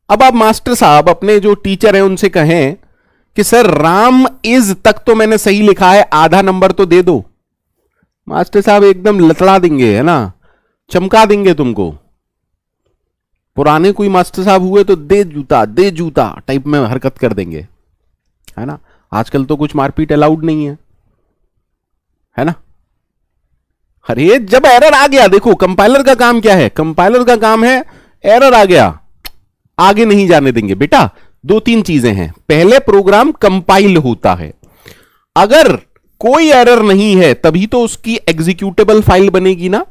A: अब आप मास्टर साहब अपने जो टीचर हैं उनसे कहें कि सर राम इज तक तो मैंने सही लिखा है, आधा नंबर तो दे दो। मास्टर साहब एकदम लतड़ा देंगे, है ना, चमका देंगे तुमको। पुराने कोई मास्टर साहब हुए तो दे जूता टाइप में हरकत कर देंगे, है ना। आजकल तो कुछ मारपीट अलाउड नहीं है ना। अरे जब एरर आ गया, देखो कंपाइलर का काम क्या है? कंपाइलर का काम है एरर आ गया, आगे नहीं जाने देंगे बेटा। दो तीन चीजें हैं, पहले प्रोग्राम कंपाइल होता है, अगर कोई एरर नहीं है तभी तो उसकी एग्जीक्यूटेबल फाइल बनेगी ना।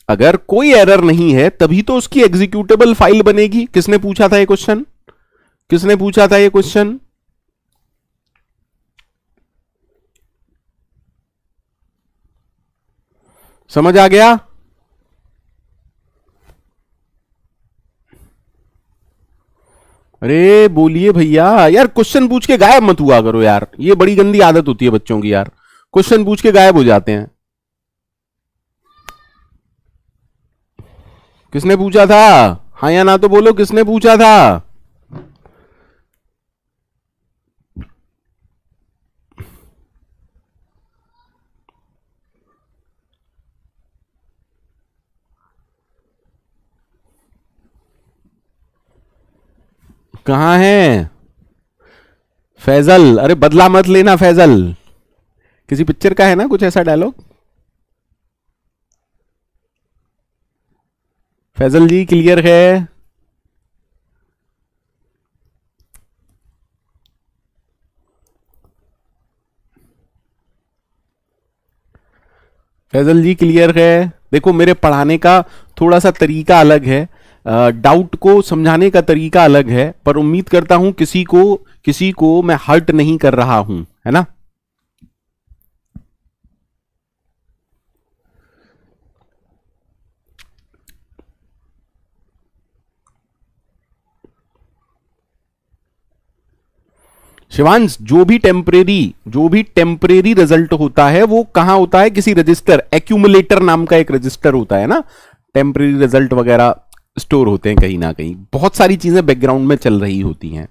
A: अगर कोई एरर नहीं है तभी तो उसकी एग्जीक्यूटेबल फाइल बनेगी। किसने पूछा था ये क्वेश्चन? किसने पूछा था ये क्वेश्चन? समझ आ गया? अरे बोलिए भैया, यार क्वेश्चन पूछ के गायब मत हुआ करो यार, ये बड़ी गंदी आदत होती है बच्चों की यार, क्वेश्चन पूछ के गायब हो जाते हैं। किसने पूछा था? हाँ या ना तो बोलो, किसने पूछा था? कहां है फैजल? अरे बदला मत लेना फैजल, किसी पिक्चर का है ना कुछ ऐसा डायलॉग? फैजल जी क्लियर है? फैजल जी क्लियर है? देखो मेरे पढ़ाने का थोड़ा सा तरीका अलग है, डाउट को समझाने का तरीका अलग है, पर उम्मीद करता हूं किसी को मैं हर्ट नहीं कर रहा हूं, है ना। शिवांश, जो भी टेम्परेरी रिजल्ट होता है वो कहां होता है? किसी रजिस्टर, एक्यूमुलेटर नाम का एक रजिस्टर होता है ना, टेम्परेरी रिजल्ट वगैरह स्टोर होते हैं कहीं ना कहीं, बहुत सारी चीजें बैकग्राउंड में चल रही होती हैं।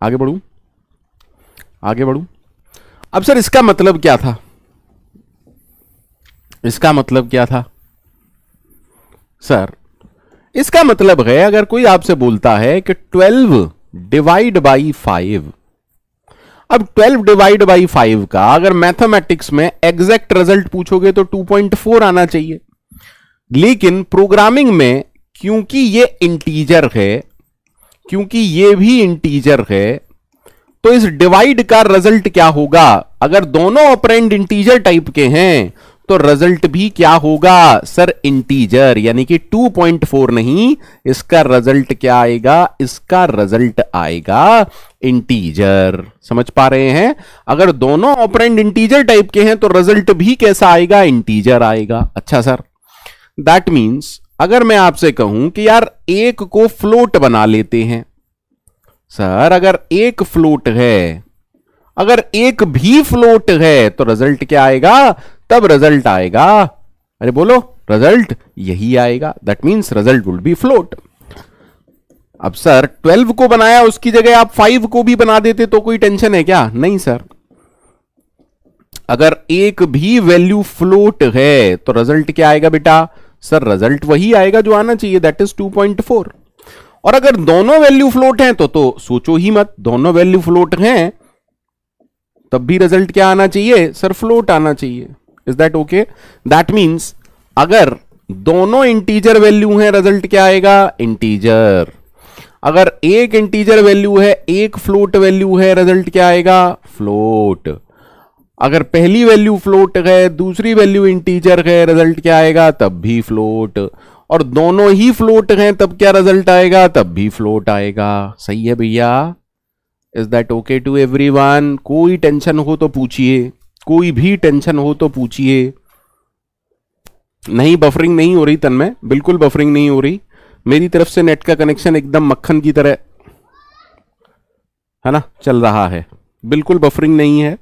A: आगे बढ़ूं। अब सर इसका मतलब क्या था? इसका मतलब क्या था सर? इसका मतलब है अगर कोई आपसे बोलता है कि 12 डिवाइड बाई 5, अब 12 डिवाइड बाई 5 का अगर मैथमेटिक्स में एग्जैक्ट रिजल्ट पूछोगे तो 2.4 आना चाहिए, लेकिन प्रोग्रामिंग में क्योंकि ये इंटीजर है, क्योंकि ये भी इंटीजर है, तो इस डिवाइड का रिजल्ट क्या होगा? अगर दोनों ऑपरेंड इंटीजर टाइप के हैं तो रिजल्ट भी क्या होगा सर? इंटीजर, यानी कि 2.4 नहीं, इसका रिजल्ट क्या आएगा? इसका रिजल्ट आएगा इंटीजर। समझ पा रहे हैं? अगर दोनों ऑपरेंड इंटीजर टाइप के हैं तो रिजल्ट भी कैसा आएगा? इंटीजर आएगा। अच्छा सर, दैट मीन्स अगर मैं आपसे कहूं कि यार एक को फ्लोट बना लेते हैं, सर अगर एक फ्लोट है, अगर एक भी फ्लोट है तो रिजल्ट क्या आएगा? तब रिजल्ट आएगा, अरे बोलो, रिजल्ट यही आएगा, that means result will be float. अब सर 12 को बनाया, उसकी जगह आप 5 को भी बना देते तो कोई टेंशन है क्या? नहीं सर, अगर एक भी वैल्यू फ्लोट है तो रिजल्ट क्या आएगा बेटा? सर रिजल्ट वही आएगा जो आना चाहिए, दैट इज 2.4। और अगर दोनों वैल्यू फ्लोट हैं तो सोचो ही मत, दोनों वैल्यू फ्लोट हैं तब भी रिजल्ट क्या आना चाहिए सर? फ्लोट आना चाहिए। Is that okay? That means अगर दोनों इंटीजर वैल्यू हैं, रिजल्ट क्या आएगा? इंटीजर। अगर एक इंटीजर वैल्यू है, एक फ्लोट वैल्यू है, रिजल्ट क्या आएगा? फ्लोट। अगर पहली वैल्यू फ्लोट है, दूसरी वैल्यू इंटीजर है, रिजल्ट क्या आएगा? तब भी फ्लोट। और दोनों ही फ्लोट हैं तब क्या रिजल्ट आएगा? तब भी फ्लोट आएगा। सही है भैया? Is that okay to everyone? कोई टेंशन हो तो पूछिए, कोई भी टेंशन हो तो पूछिए। नहीं, बफरिंग नहीं हो रही तन्मय, बिल्कुल बफरिंग नहीं हो रही। मेरी तरफ से नेट का कनेक्शन एकदम मक्खन की तरह है ना, चल रहा है, बिल्कुल बफरिंग नहीं है,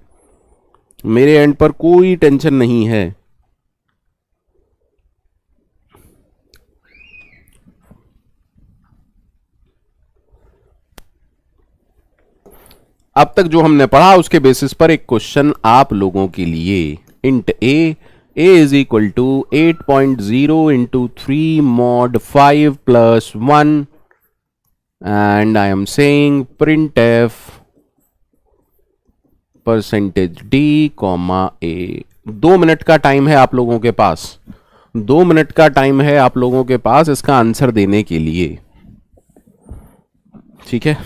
A: मेरे एंड पर कोई टेंशन नहीं है। अब तक जो हमने पढ़ा उसके बेसिस पर एक क्वेश्चन आप लोगों के लिए। Int A is equal to 8.0 into 3 mod 5 plus 1 and I am saying printf %d, a। 2 minute का टाइम है आप लोगों के पास, 2 मिनट का टाइम है आप लोगों के पास इसका आंसर देने के लिए, ठीक है?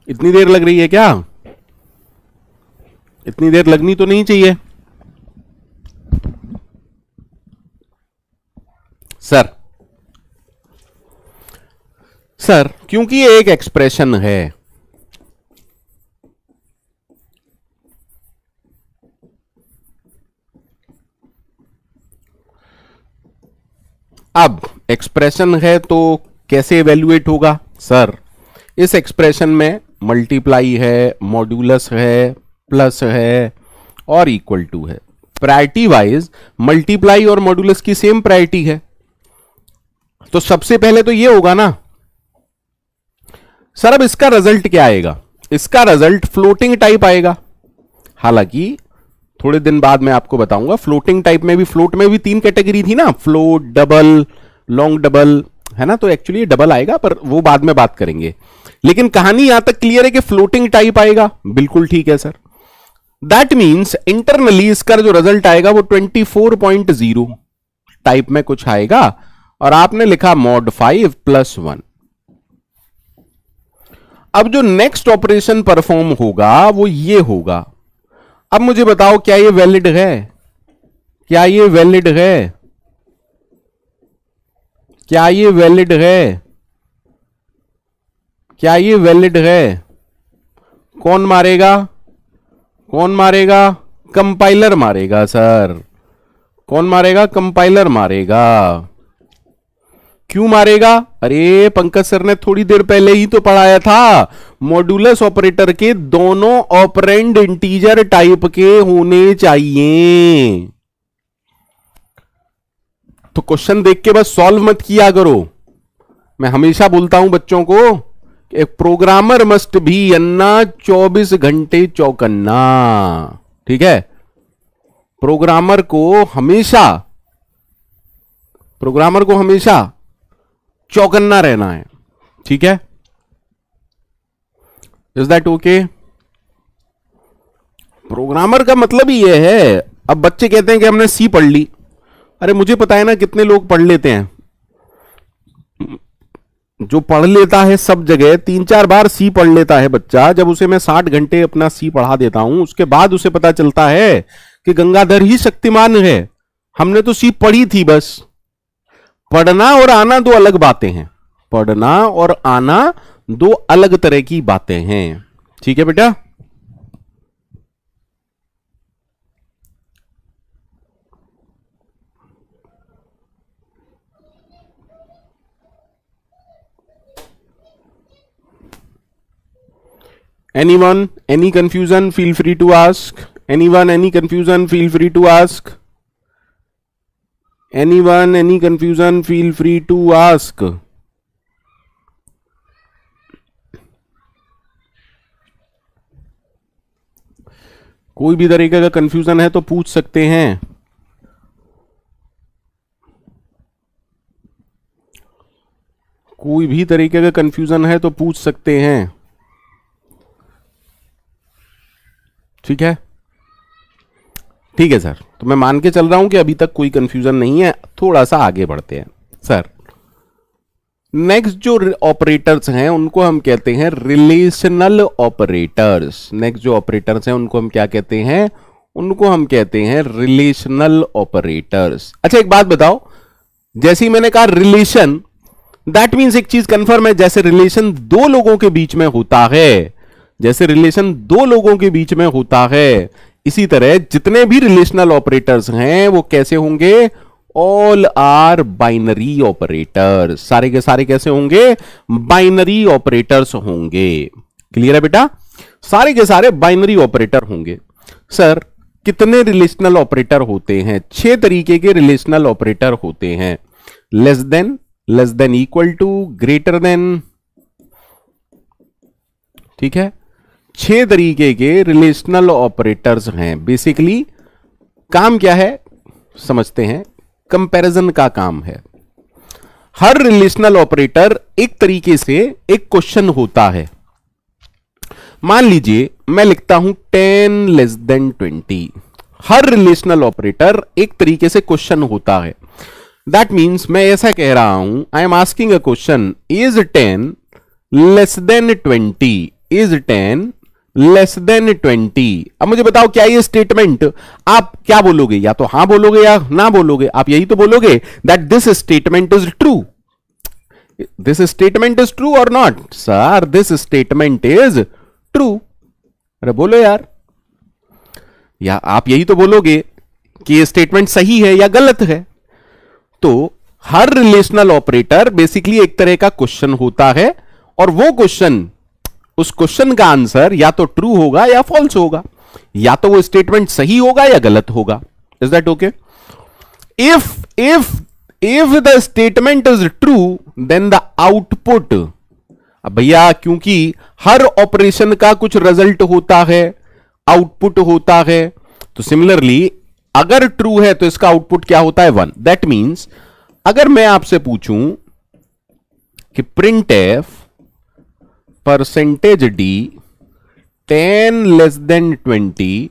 A: इतनी देर लग रही है क्या? इतनी देर लगनी तो नहीं चाहिए सर। सर क्योंकि ये एक एक्सप्रेशन है, अब एक्सप्रेशन है तो कैसे इवेल्युएट होगा? सर इस एक्सप्रेशन में मल्टीप्लाई है, मॉड्यूलस है, प्लस है और इक्वल टू है। प्रायोरिटी वाइज मल्टीप्लाई और मॉड्यूलस की सेम प्रायोरिटी है, तो सबसे पहले तो ये होगा ना सर। अब इसका रिजल्ट क्या आएगा? इसका रिजल्ट फ्लोटिंग टाइप आएगा। हालांकि थोड़े दिन बाद मैं आपको बताऊंगा, फ्लोटिंग टाइप में भी, फ्लोट में भी 3 कैटेगरी थी ना, फ्लोट, डबल, लॉन्ग डबल, है ना? तो एक्चुअली डबल आएगा पर वो बाद में बात करेंगे। लेकिन कहानी यहां तक क्लियर है कि फ्लोटिंग टाइप आएगा। बिल्कुल ठीक है सर। दैट मीन्स इंटरनली इसका जो रिजल्ट आएगा वो 24.0 टाइप में कुछ आएगा, और आपने लिखा mod 5 + 1। अब जो नेक्स्ट ऑपरेशन परफॉर्म होगा वो ये होगा। अब मुझे बताओ क्या ये वैलिड है? क्या ये वैलिड है? क्या ये वैलिड है? क्या ये वैलिड है? कौन मारेगा? कौन मारेगा? कंपाइलर मारेगा सर। कौन मारेगा? कंपाइलर मारेगा। क्यों मारेगा? अरे पंकज सर ने थोड़ी देर पहले ही तो पढ़ाया था, मॉड्यूलस ऑपरेटर के दोनों ऑपरेंड इंटीजर टाइप के होने चाहिए। तो क्वेश्चन देख के बस सॉल्व मत किया करो। मैं हमेशा बोलता हूं बच्चों को, एक प्रोग्रामर मस्ट भी अन्ना 24 घंटे चौकन्ना। ठीक है? प्रोग्रामर को हमेशा चौकन्ना रहना है, ठीक है। Is that okay? प्रोग्रामर का मतलब ही यह है, अब बच्चे कहते हैं कि हमने सी पढ़ ली, अरे मुझे पता है ना कितने लोग पढ़ लेते हैं, जो पढ़ लेता है सब जगह 3-4 बार सी पढ़ लेता है बच्चा, जब उसे मैं 60 घंटे अपना सी पढ़ा देता हूं, उसके बाद उसे पता चलता है कि गंगाधर ही शक्तिमान है, हमने तो सी पढ़ी थी बस। पढ़ना और आना दो अलग बातें हैं, पढ़ना और आना दो अलग तरह की बातें हैं, ठीक है बेटा। Anyone, any confusion, feel free to ask. Anyone, any confusion, feel free to ask. Anyone, any confusion, feel free to ask. कोई भी तरीके का कंफ्यूजन है तो पूछ सकते हैं। कोई भी तरीके का कंफ्यूजन है तो पूछ सकते हैं, ठीक है। ठीक है सर, तो मैं मान के चल रहा हूं कि अभी तक कोई कंफ्यूजन नहीं है, थोड़ा सा आगे बढ़ते हैं सर। नेक्स्ट जो ऑपरेटर्स हैं उनको हम कहते हैं रिलेशनल ऑपरेटर्स। नेक्स्ट जो ऑपरेटर्स हैं उनको हम क्या कहते हैं? उनको हम कहते हैं रिलेशनल ऑपरेटर्स। अच्छा एक बात बताओ, जैसे ही मैंने कहा रिलेशन, दैट मीन्स एक चीज कंफर्म है, जैसे रिलेशन दो लोगों के बीच में होता है, जैसे रिलेशन दो लोगों के बीच में होता है, इसी तरह जितने भी रिलेशनल ऑपरेटर्स हैं वो कैसे होंगे? All are binary operators. सारे के सारे कैसे होंगे? बाइनरी ऑपरेटर्स होंगे। क्लियर है बेटा? सारे के सारे बाइनरी ऑपरेटर होंगे। सर कितने रिलेशनल ऑपरेटर होते हैं? 6 तरीके के रिलेशनल ऑपरेटर होते हैं। Less than equal to, greater than, ठीक है। 6 तरीके के रिलेशनल ऑपरेटर्स हैं। बेसिकली काम क्या है समझते हैं, कंपैरिजन का काम है। हर रिलेशनल ऑपरेटर एक तरीके से एक क्वेश्चन होता है। मान लीजिए मैं लिखता हूं 10 लेस देन 20। हर रिलेशनल ऑपरेटर एक तरीके से क्वेश्चन होता है। दैट मीन्स मैं ऐसा कह रहा हूं, I am asking a question, is 10 less then 20? Is 10 less then 20? अब मुझे बताओ क्या ये स्टेटमेंट, आप क्या बोलोगे? या तो हां बोलोगे या ना बोलोगे। आप यही तो बोलोगे that this statement is true. This statement is true और not? Sir this statement is true. अरे बोलो यार, या आप यही तो बोलोगे कि ये स्टेटमेंट सही है या गलत है। तो हर रिलेशनल ऑपरेटर बेसिकली एक तरह का क्वेश्चन होता है, और वो क्वेश्चन, उस क्वेश्चन का आंसर या तो ट्रू होगा या फॉल्स होगा, या तो वो स्टेटमेंट सही होगा या गलत होगा। Is that okay? If the statement is true then the output, अब भैया क्योंकि हर ऑपरेशन का कुछ रिजल्ट होता है, आउटपुट होता है, तो सिमिलरली अगर ट्रू है तो इसका आउटपुट क्या होता है? 1। दैट मीन्स अगर मैं आपसे पूछूं कि print F percentage D 10 less then 20,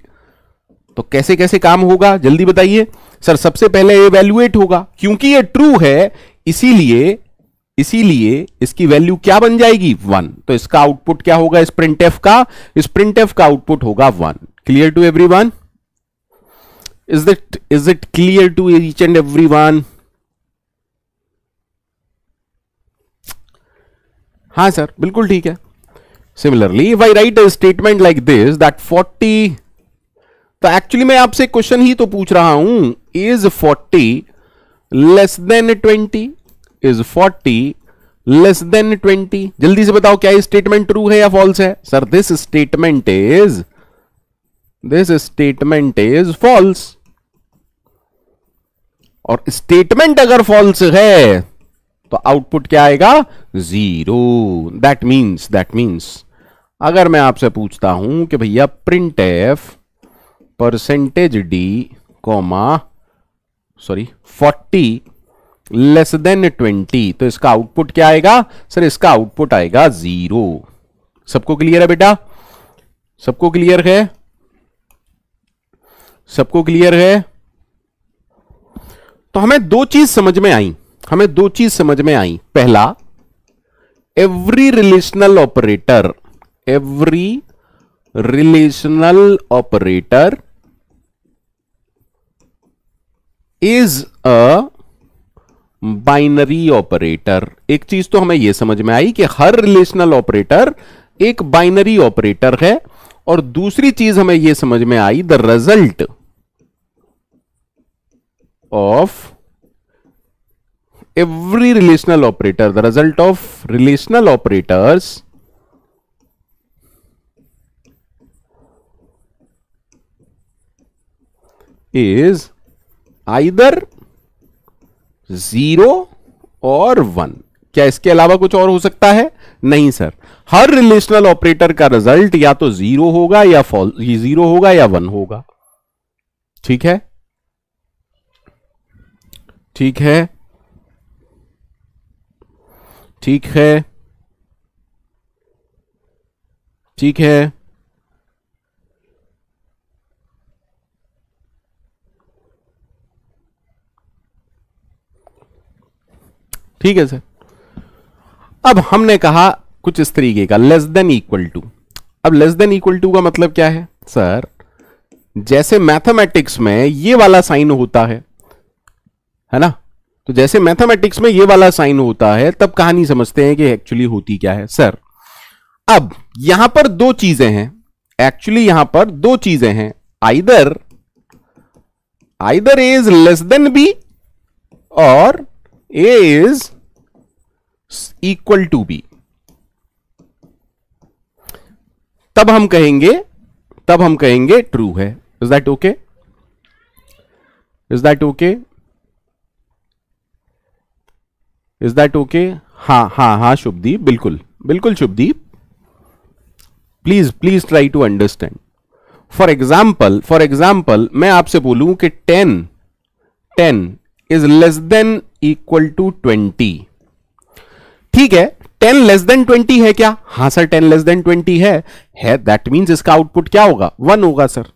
A: तो कैसे कैसे काम होगा जल्दी बताइए। सर सबसे पहले एवेल्युएट होगा, क्योंकि ये ट्रू है इसीलिए इसकी वैल्यू क्या बन जाएगी? 1। तो इसका आउटपुट क्या होगा इस प्रिंटएफ का? इस प्रिंटएफ का आउटपुट होगा 1। Clear to everyone? Is it clear to each and everyone? हाँ सर बिल्कुल ठीक है। Similarly if I write a statement like this that 40, तो एक्चुअली मैं आपसे क्वेश्चन ही तो पूछ रहा हूं, is 40 less than 20? Is 40 less than 20? जल्दी से बताओ क्या ये स्टेटमेंट ट्रू है या फॉल्स है? Sir this statement is false. और स्टेटमेंट अगर फॉल्स है तो आउटपुट क्या आएगा? 0। दैट मीन्स अगर मैं आपसे पूछता हूं कि भैया print F percentage D 40 less than 20, तो इसका आउटपुट क्या आएगा सर? इसका आउटपुट आएगा 0। सबको क्लियर है बेटा? सबको क्लियर है? सबको क्लियर है? तो हमें दो चीज समझ में आई, हमें दो चीज समझ में आई। पहला, every relational operator, every relational operator is a binary operator. एक चीज तो हमें यह समझ में आई कि हर रिलेशनल ऑपरेटर एक बाइनरी ऑपरेटर है, और दूसरी चीज हमें यह समझ में आई, the result of every relational operator, the result of relational operators is either 0 और 1। क्या इसके अलावा कुछ और हो सकता है? नहीं सर, हर रिलेशनल ऑपरेटर का रिजल्ट या तो 0 होगा या फॉल्स, 0 होगा या 1 होगा। ठीक है, ठीक है, ठीक है, ठीक है। ठीक है सर। अब हमने कहा कुछ इस तरीके का, लेस देन इक्वल टू। अब लेस देन इक्वल टू का मतलब क्या है सर? जैसे मैथमेटिक्स में ये वाला साइन होता है ना, तो जैसे मैथमेटिक्स में ये वाला साइन होता है, तब कहानी समझते हैं कि एक्चुअली होती क्या है सर। अब यहां पर दो चीजें हैं, एक्चुअली यहां पर दो चीजें हैं, either a is less than b और a is equal to b. तब हम कहेंगे ट्रू है। Is that okay? Is that okay? Is that okay? हाँ हाँ हाँ शुभदीप, बिल्कुल बिल्कुल Shubhdeep, please please try to understand. For example मैं आपसे बोलूं कि 10 is less than equal to 20। ठीक है, 10 लेस देन 20 है क्या? हां सर, 10 लेस देन 20 है। दैट मींस इसका आउटपुट क्या होगा? 1 होगा सर।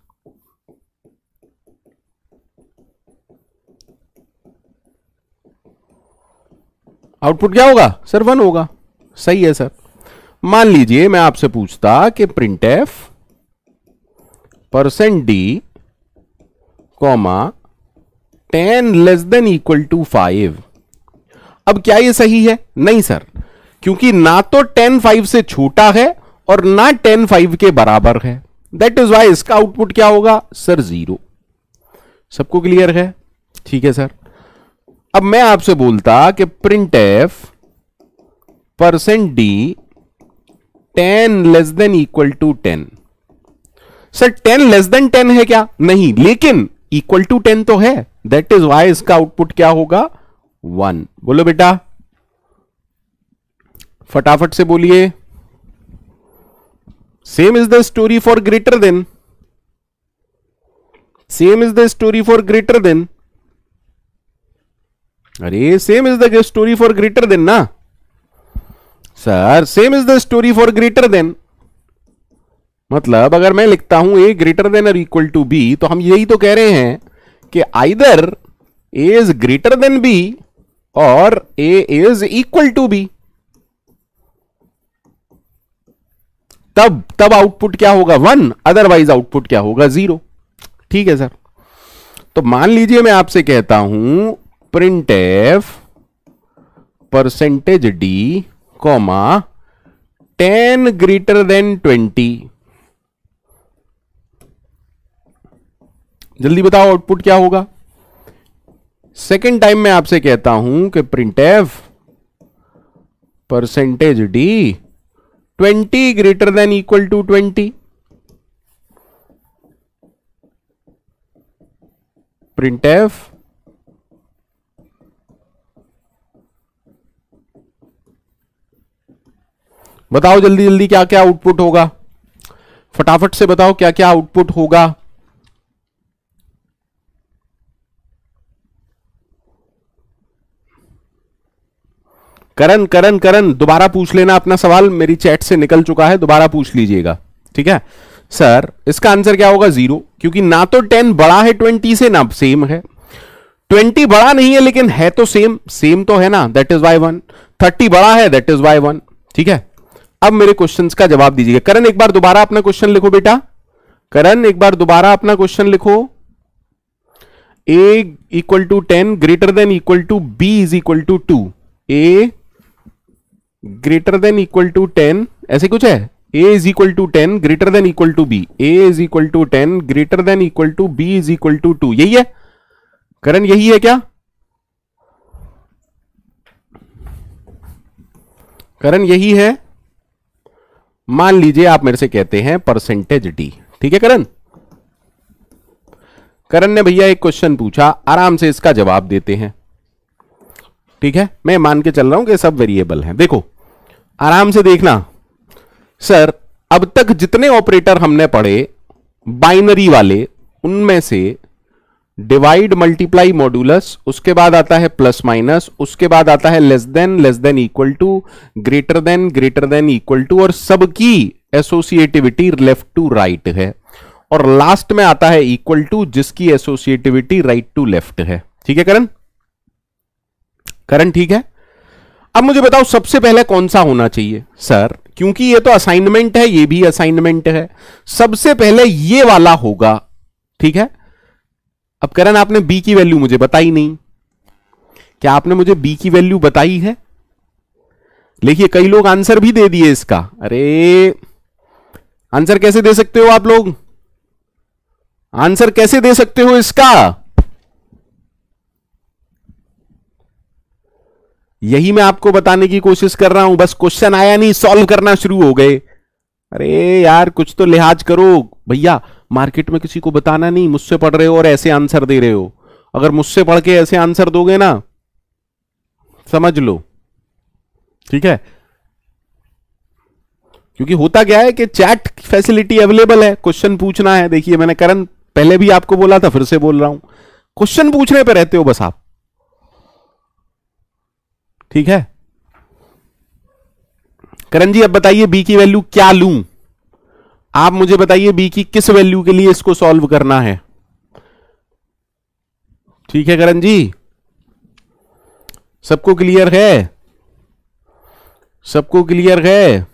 A: आउटपुट क्या होगा सर? 1 होगा। सही है सर। मान लीजिए मैं आपसे पूछता कि printf %d, 10 less than equal to 5। अब क्या ये सही है? नहीं सर, क्योंकि ना तो 10 5 से छोटा है और ना 10 5 के बराबर है। दैट इज वाई इसका आउटपुट क्या होगा सर? 0। सबको क्लियर है? ठीक है सर। अब मैं आपसे बोलता कि printf %d 10 less than equal to 10। Sir 10 less than 10 है क्या? नहीं, लेकिन इक्वल टू 10 तो है। दैट इज वाई इसका आउटपुट क्या होगा? 1। बोलो बेटा, फटाफट से बोलिए। Same is the story for greater than. Same is the story for greater than. अरे same is the story for greater than ना sir, same is the story for greater than. मतलब अगर मैं लिखता हूं ए ग्रेटर देन और इक्वल टू बी, तो हम यही तो कह रहे हैं कि either a is greater than b और a is equal to b. तब आउटपुट क्या होगा? 1, अदरवाइज आउटपुट क्या होगा? 0। ठीक है सर। तो मान लीजिए मैं आपसे कहता हूं printf %d, 10 ग्रेटर देन 20। जल्दी बताओ आउटपुट क्या होगा? सेकेंड टाइम मैं आपसे कहता हूं कि printf %d 20 greater than equal to 20। printf बताओ जल्दी जल्दी क्या क्या आउटपुट होगा? फटाफट से बताओ क्या क्या आउटपुट होगा? करण करण करण दोबारा पूछ लेना अपना सवाल, मेरी चैट से निकल चुका है, दोबारा पूछ लीजिएगा, ठीक है। सर इसका आंसर क्या होगा? 0, क्योंकि ना तो 10 बड़ा है 20 से, ना सेम है। 20 बड़ा नहीं है लेकिन है तो सेम, सेम तो है ना, दैट इज वाई 1। 30 बड़ा है, दैट इज वाई 1, ठीक है। अब मेरे क्वेश्चंस का जवाब दीजिएगा। करण एक बार दोबारा अपना क्वेश्चन लिखो बेटा, करण एक बार दोबारा अपना क्वेश्चन लिखो। a equal to 10 greater than equal to b is equal to 2। a greater than equal to 10, ऐसे कुछ है। a is equal to 10 greater than equal to b, a is equal to 10 greater than equal to b is equal to 2, यही है करण? यही है क्या करण? यही है। मान लीजिए आप मेरे से कहते हैं परसेंटेज डी, ठीक है करण? करण ने भैया एक क्वेश्चन पूछा, आराम से इसका जवाब देते हैं, ठीक है। मैं मान के चल रहा हूं कि सब वेरिएबल हैं। देखो आराम से देखना। सर अब तक जितने ऑपरेटर हमने पढ़े बाइनरी वाले, उनमें से डिवाइड, मल्टीप्लाई, मॉड्यूलस, उसके बाद आता है प्लस माइनस, उसके बाद आता है less than equal to, greater than equal to, और सबकी एसोसिएटिविटी लेफ्ट टू राइट है, और लास्ट में आता है इक्वल टू, जिसकी एसोसिएटिविटी राइट टू लेफ्ट है, ठीक है करण? करण ठीक है। अब मुझे बताओ सबसे पहले कौन सा होना चाहिए? सर क्योंकि ये तो असाइनमेंट है, ये भी असाइनमेंट है, सबसे पहले ये वाला होगा, ठीक है। अब करण आपने b की वैल्यू मुझे बताई नहीं, क्या आपने मुझे b की वैल्यू बताई है? देखिए कई लोग आंसर भी दे दिए इसका। अरे आंसर कैसे दे सकते हो आप लोग? आंसर कैसे दे सकते हो इसका? यही मैं आपको बताने की कोशिश कर रहा हूं, बस क्वेश्चन आया नहीं सॉल्व करना शुरू हो गए। अरे यार कुछ तो लिहाज करो भैया, मार्केट में किसी को बताना नहीं, मुझसे पढ़ रहे हो और ऐसे आंसर दे रहे हो। अगर मुझसे पढ़ के ऐसे आंसर दोगे ना, समझ लो, ठीक है। क्योंकि होता क्या है कि चैट फैसिलिटी अवेलेबल है, क्वेश्चन पूछना है। देखिए मैंने करण पहले भी आपको बोला था, फिर से बोल रहा हूं, क्वेश्चन पूछने पे रहते हो बस आप, ठीक है। करण जी अब बताइए बी की वैल्यू क्या लूं? आप मुझे बताइए बी की किस वैल्यू के लिए इसको सॉल्व करना है, ठीक है करण जी? सबको क्लियर है? सबको क्लियर है?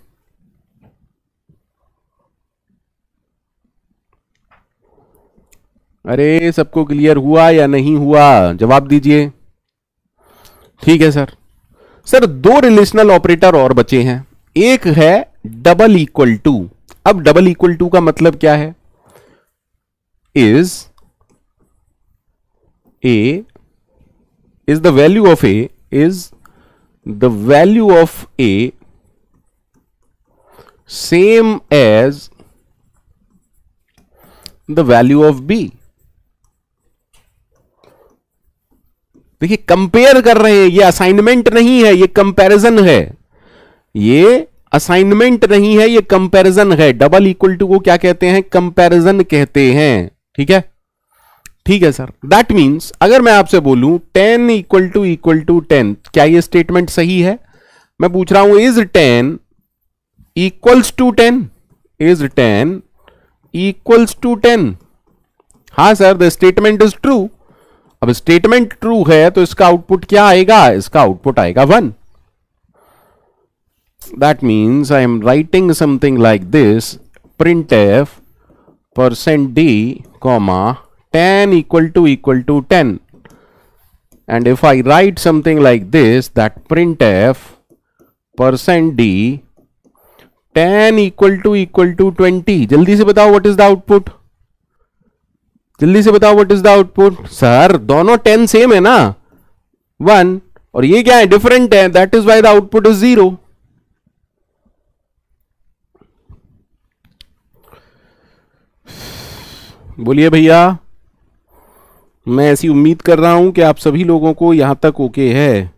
A: अरे सबको क्लियर हुआ या नहीं हुआ? जवाब दीजिए। ठीक है सर। सर दो रिलेशनल ऑपरेटर और बचे हैं, एक है डबल इक्वल टू। अब डबल इक्वल टू का मतलब क्या है? Is the value of a, is the value of a same as the value of b. देखिए कंपेयर कर रहे हैं, ये असाइनमेंट नहीं है, ये कंपैरिजन है। ये असाइनमेंट नहीं है, ये कंपैरिजन है। डबल इक्वल टू को क्या कहते हैं? कंपैरिजन कहते हैं, ठीक है। ठीक है सर, दैट मीन्स अगर मैं आपसे बोलूं 10 इक्वल टू 10, क्या ये स्टेटमेंट सही है? मैं पूछ रहा हूं is 10 equals to 10, is 10 equals to 10? हाँ sir, the statement is true. अब स्टेटमेंट ट्रू है तो इसका आउटपुट क्या आएगा? इसका आउटपुट आएगा 1। That means I am writing something like this, printf %d, 10 equal to 10, and if I write something like this, that printf %d 10 equal to 20, जल्दी से बताओ व्हाट इज द आउटपुट? जल्दी से बताओ what is the output? Sir दोनों 10 सेम है ना, 1, और ये क्या है? डिफरेंट है, that is why the output is 0। बोलिए भैया, मैं ऐसी उम्मीद कर रहा हूं कि आप सभी लोगों को यहां तक ओके है।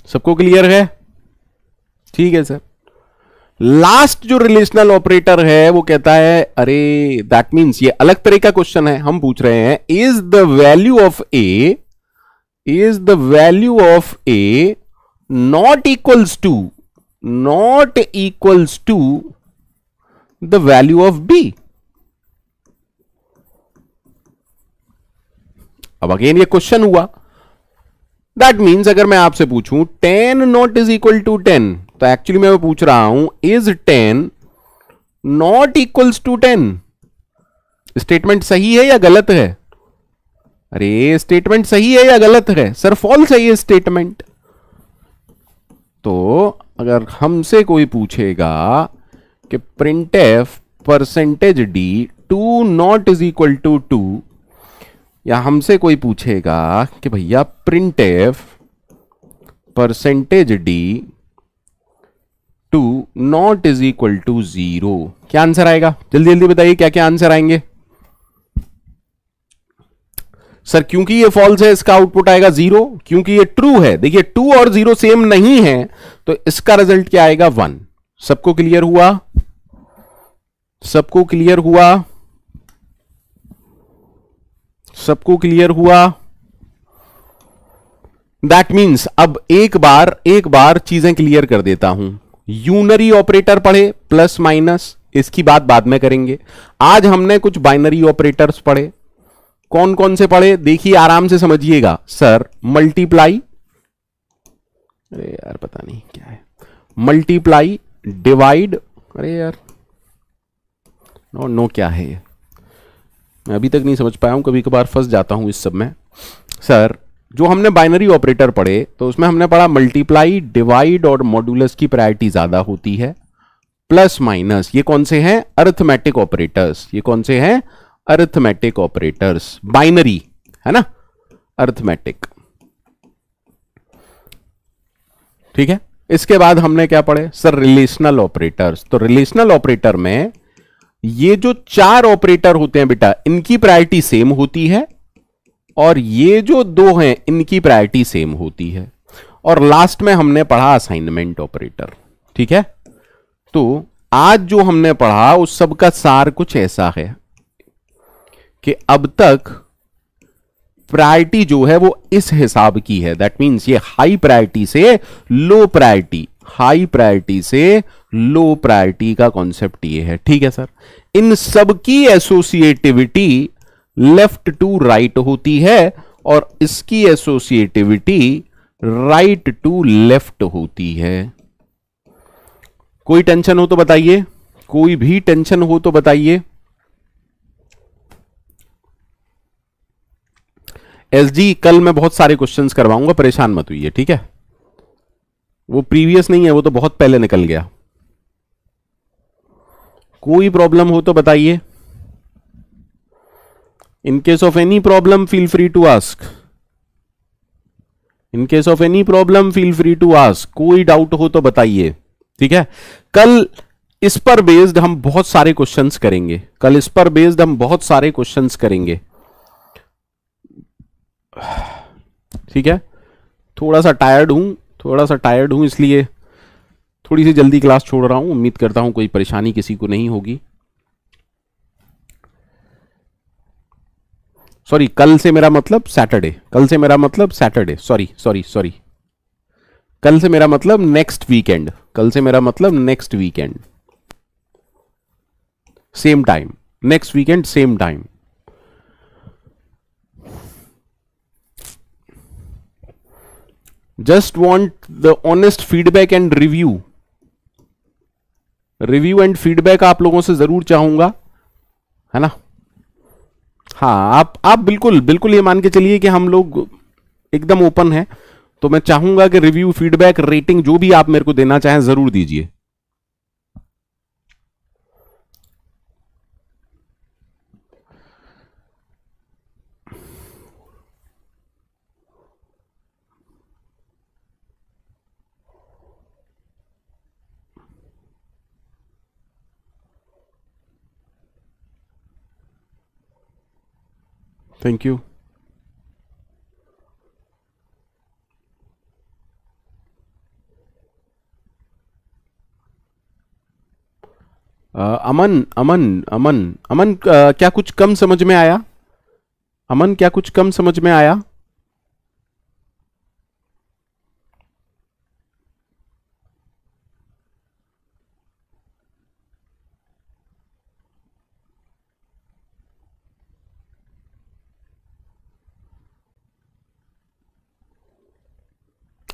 A: सबको क्लियर है? ठीक है सर। लास्ट जो रिलेशनल ऑपरेटर है वो कहता है अरे दैट मींस ये अलग तरह का क्वेश्चन है, हम पूछ रहे हैं is the value of a not equals to the value of b. अब अगेन ये क्वेश्चन हुआ, दैट मीन्स अगर मैं आपसे पूछूं 10 नॉट इज इक्वल टू 10, तो एक्चुअली मैं पूछ रहा हूं is 10 not equals to 10। Statement सही है या गलत है? अरे स्टेटमेंट सही है या गलत है सर? फॉल्स है ये स्टेटमेंट। तो अगर हमसे कोई पूछेगा कि printf percentage d 2 not is equal to 2, या हमसे कोई पूछेगा कि भैया printf percentage d 2 not is equal to 0, क्या आंसर आएगा? जल्दी जल्दी बताइए क्या क्या आंसर आएंगे। सर क्योंकि ये फॉल्स है इसका आउटपुट आएगा 0, क्योंकि ये ट्रू है। देखिए 2 और 0 सेम नहीं है तो इसका रिजल्ट क्या आएगा? 1। सबको क्लियर हुआ? सबको क्लियर हुआ? सबको क्लियर हुआ? दैट मीन्स अब एक बार चीजें क्लियर कर देता हूं। यूनरी ऑपरेटर पढ़े, प्लस माइनस, इसकी बात बाद में करेंगे। आज हमने कुछ बाइनरी ऑपरेटर्स पढ़े। कौन कौन से पढ़े देखिए, आराम से समझिएगा। सर मल्टीप्लाई, अरे यार पता नहीं क्या है, मल्टीप्लाई, डिवाइड, अरे यार नो क्या है ये, मैं अभी तक नहीं समझ पाया हूं, कभी कभार फंस जाता हूं इस सब में। सर जो हमने बाइनरी ऑपरेटर पढ़े तो उसमें हमने पढ़ा मल्टीप्लाई, डिवाइड और मॉड्यूलस की प्रायोरिटी ज्यादा होती है। प्लस माइनस ये कौन से हैं? Arithmetic operators. ये कौन से हैं? Arithmetic operators. बाइनरी है ना, अरिथमेटिक। ठीक है, इसके बाद हमने क्या पढ़े? Sir relational operators. तो रिलेशनल ऑपरेटर में ये जो 4 ऑपरेटर होते हैं बेटा, इनकी प्रायोरिटी सेम होती है, और ये जो 2 हैं इनकी प्रायोरिटी सेम होती है। और लास्ट में हमने पढ़ा असाइनमेंट ऑपरेटर। ठीक है, तो आज जो हमने पढ़ा उस सब का सार कुछ ऐसा है कि अब तक प्रायोरिटी जो है वो इस हिसाब की है। दैट मींस ये हाई प्रायोरिटी से लो प्रायोरिटी, हाई प्रायोरिटी से लो प्रायोरिटी का कॉन्सेप्ट ये है। ठीक है सर, इन सब की एसोसिएटिविटी लेफ्ट टू राइट होती है और इसकी एसोसिएटिविटी राइट टू लेफ्ट होती है। कोई टेंशन हो तो बताइए, कोई भी टेंशन हो तो बताइए। एसजी कल मैं बहुत सारे क्वेश्चंस करवाऊंगा, परेशान मत हुइए। ठीक है, वो प्रीवियस नहीं है, वो तो बहुत पहले निकल गया। कोई प्रॉब्लम हो तो बताइए। In case of any problem feel free to ask. In case of any problem feel free to ask. कोई डाउट हो तो बताइए। ठीक है, कल इस पर बेस्ड हम बहुत सारे क्वेश्चंस करेंगे। कल इस पर बेस्ड हम बहुत सारे क्वेश्चंस करेंगे। ठीक है, थोड़ा सा टायर्ड हूं, इसलिए थोड़ी सी जल्दी क्लास छोड़ रहा हूं। उम्मीद करता हूं कोई परेशानी किसी को नहीं होगी। सॉरी, कल से मेरा मतलब सैटरडे, कल से मेरा मतलब सैटरडे, सॉरी, कल से मेरा मतलब नेक्स्ट वीकेंड, कल से मेरा मतलब next weekend same time, next weekend same time. Just want the honest feedback and review and feedback आप लोगों से जरूर चाहूंगा, है ना। हाँ, आप बिल्कुल ये मान के चलिए कि हम लोग एकदम ओपन हैं, तो मैं चाहूंगा कि रिव्यू, फीडबैक, रेटिंग जो भी आप मेरे को देना चाहें जरूर दीजिए। Thank you. अमन अमन अमन अमन, क्या कुछ कम समझ में आया? अमन, क्या कुछ कम समझ में आया?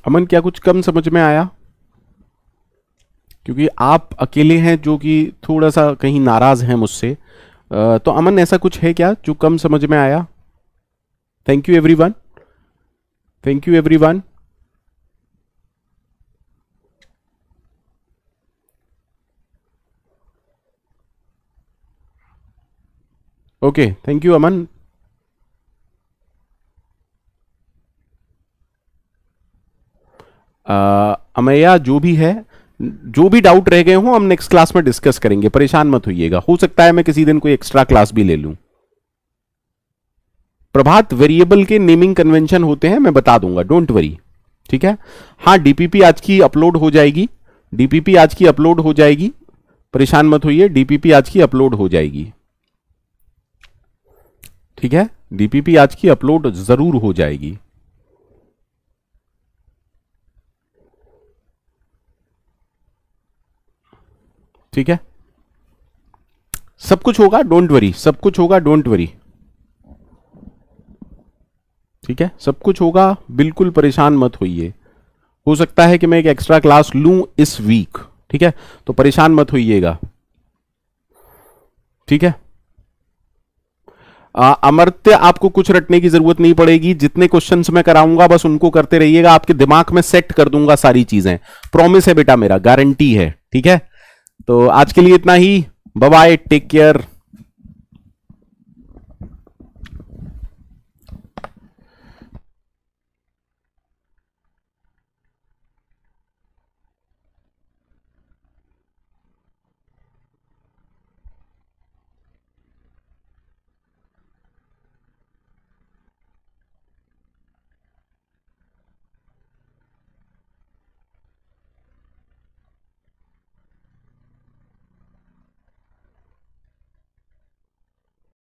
A: अमन, क्या कुछ कम समझ में आया? क्योंकि आप अकेले हैं जो कि थोड़ा सा कहीं नाराज हैं मुझसे। तो अमन, ऐसा कुछ है क्या जो कम समझ में आया? Thank you everyone, thank you everyone. Okay, thank you Aman. Amaiya, जो भी है, जो भी डाउट रह गए हो हम नेक्स्ट क्लास में डिस्कस करेंगे, परेशान मत होइएगा। हो सकता है मैं किसी दिन कोई एक्स्ट्रा क्लास भी ले लूं। प्रभात, वेरिएबल के नेमिंग कन्वेंशन होते हैं, मैं बता दूंगा, डोंट वरी। ठीक है। हाँ, डीपीपी आज की अपलोड हो जाएगी, डीपीपी आज की अपलोड हो जाएगी, परेशान मत होइए, डीपीपी आज की अपलोड हो जाएगी। ठीक है, डीपीपी आज की अपलोड जरूर हो जाएगी। ठीक है, सब कुछ होगा, डोंट वरी, सब कुछ होगा, डोंट वरी। ठीक है, सब कुछ होगा, बिल्कुल परेशान मत होइए। हो सकता है कि मैं एक एक्स्ट्रा क्लास लूं इस वीक। ठीक है, तो परेशान मत होइएगा। ठीक है। अमर्त्य, आपको कुछ रटने की जरूरत नहीं पड़ेगी, जितने क्वेश्चंस मैं कराऊंगा बस उनको करते रहिएगा, आपके दिमाग में सेट कर दूंगा सारी चीजें। प्रॉमिस है बेटा मेरा, गारंटी है। ठीक है, तो आज के लिए इतना ही। Bye bye, take care.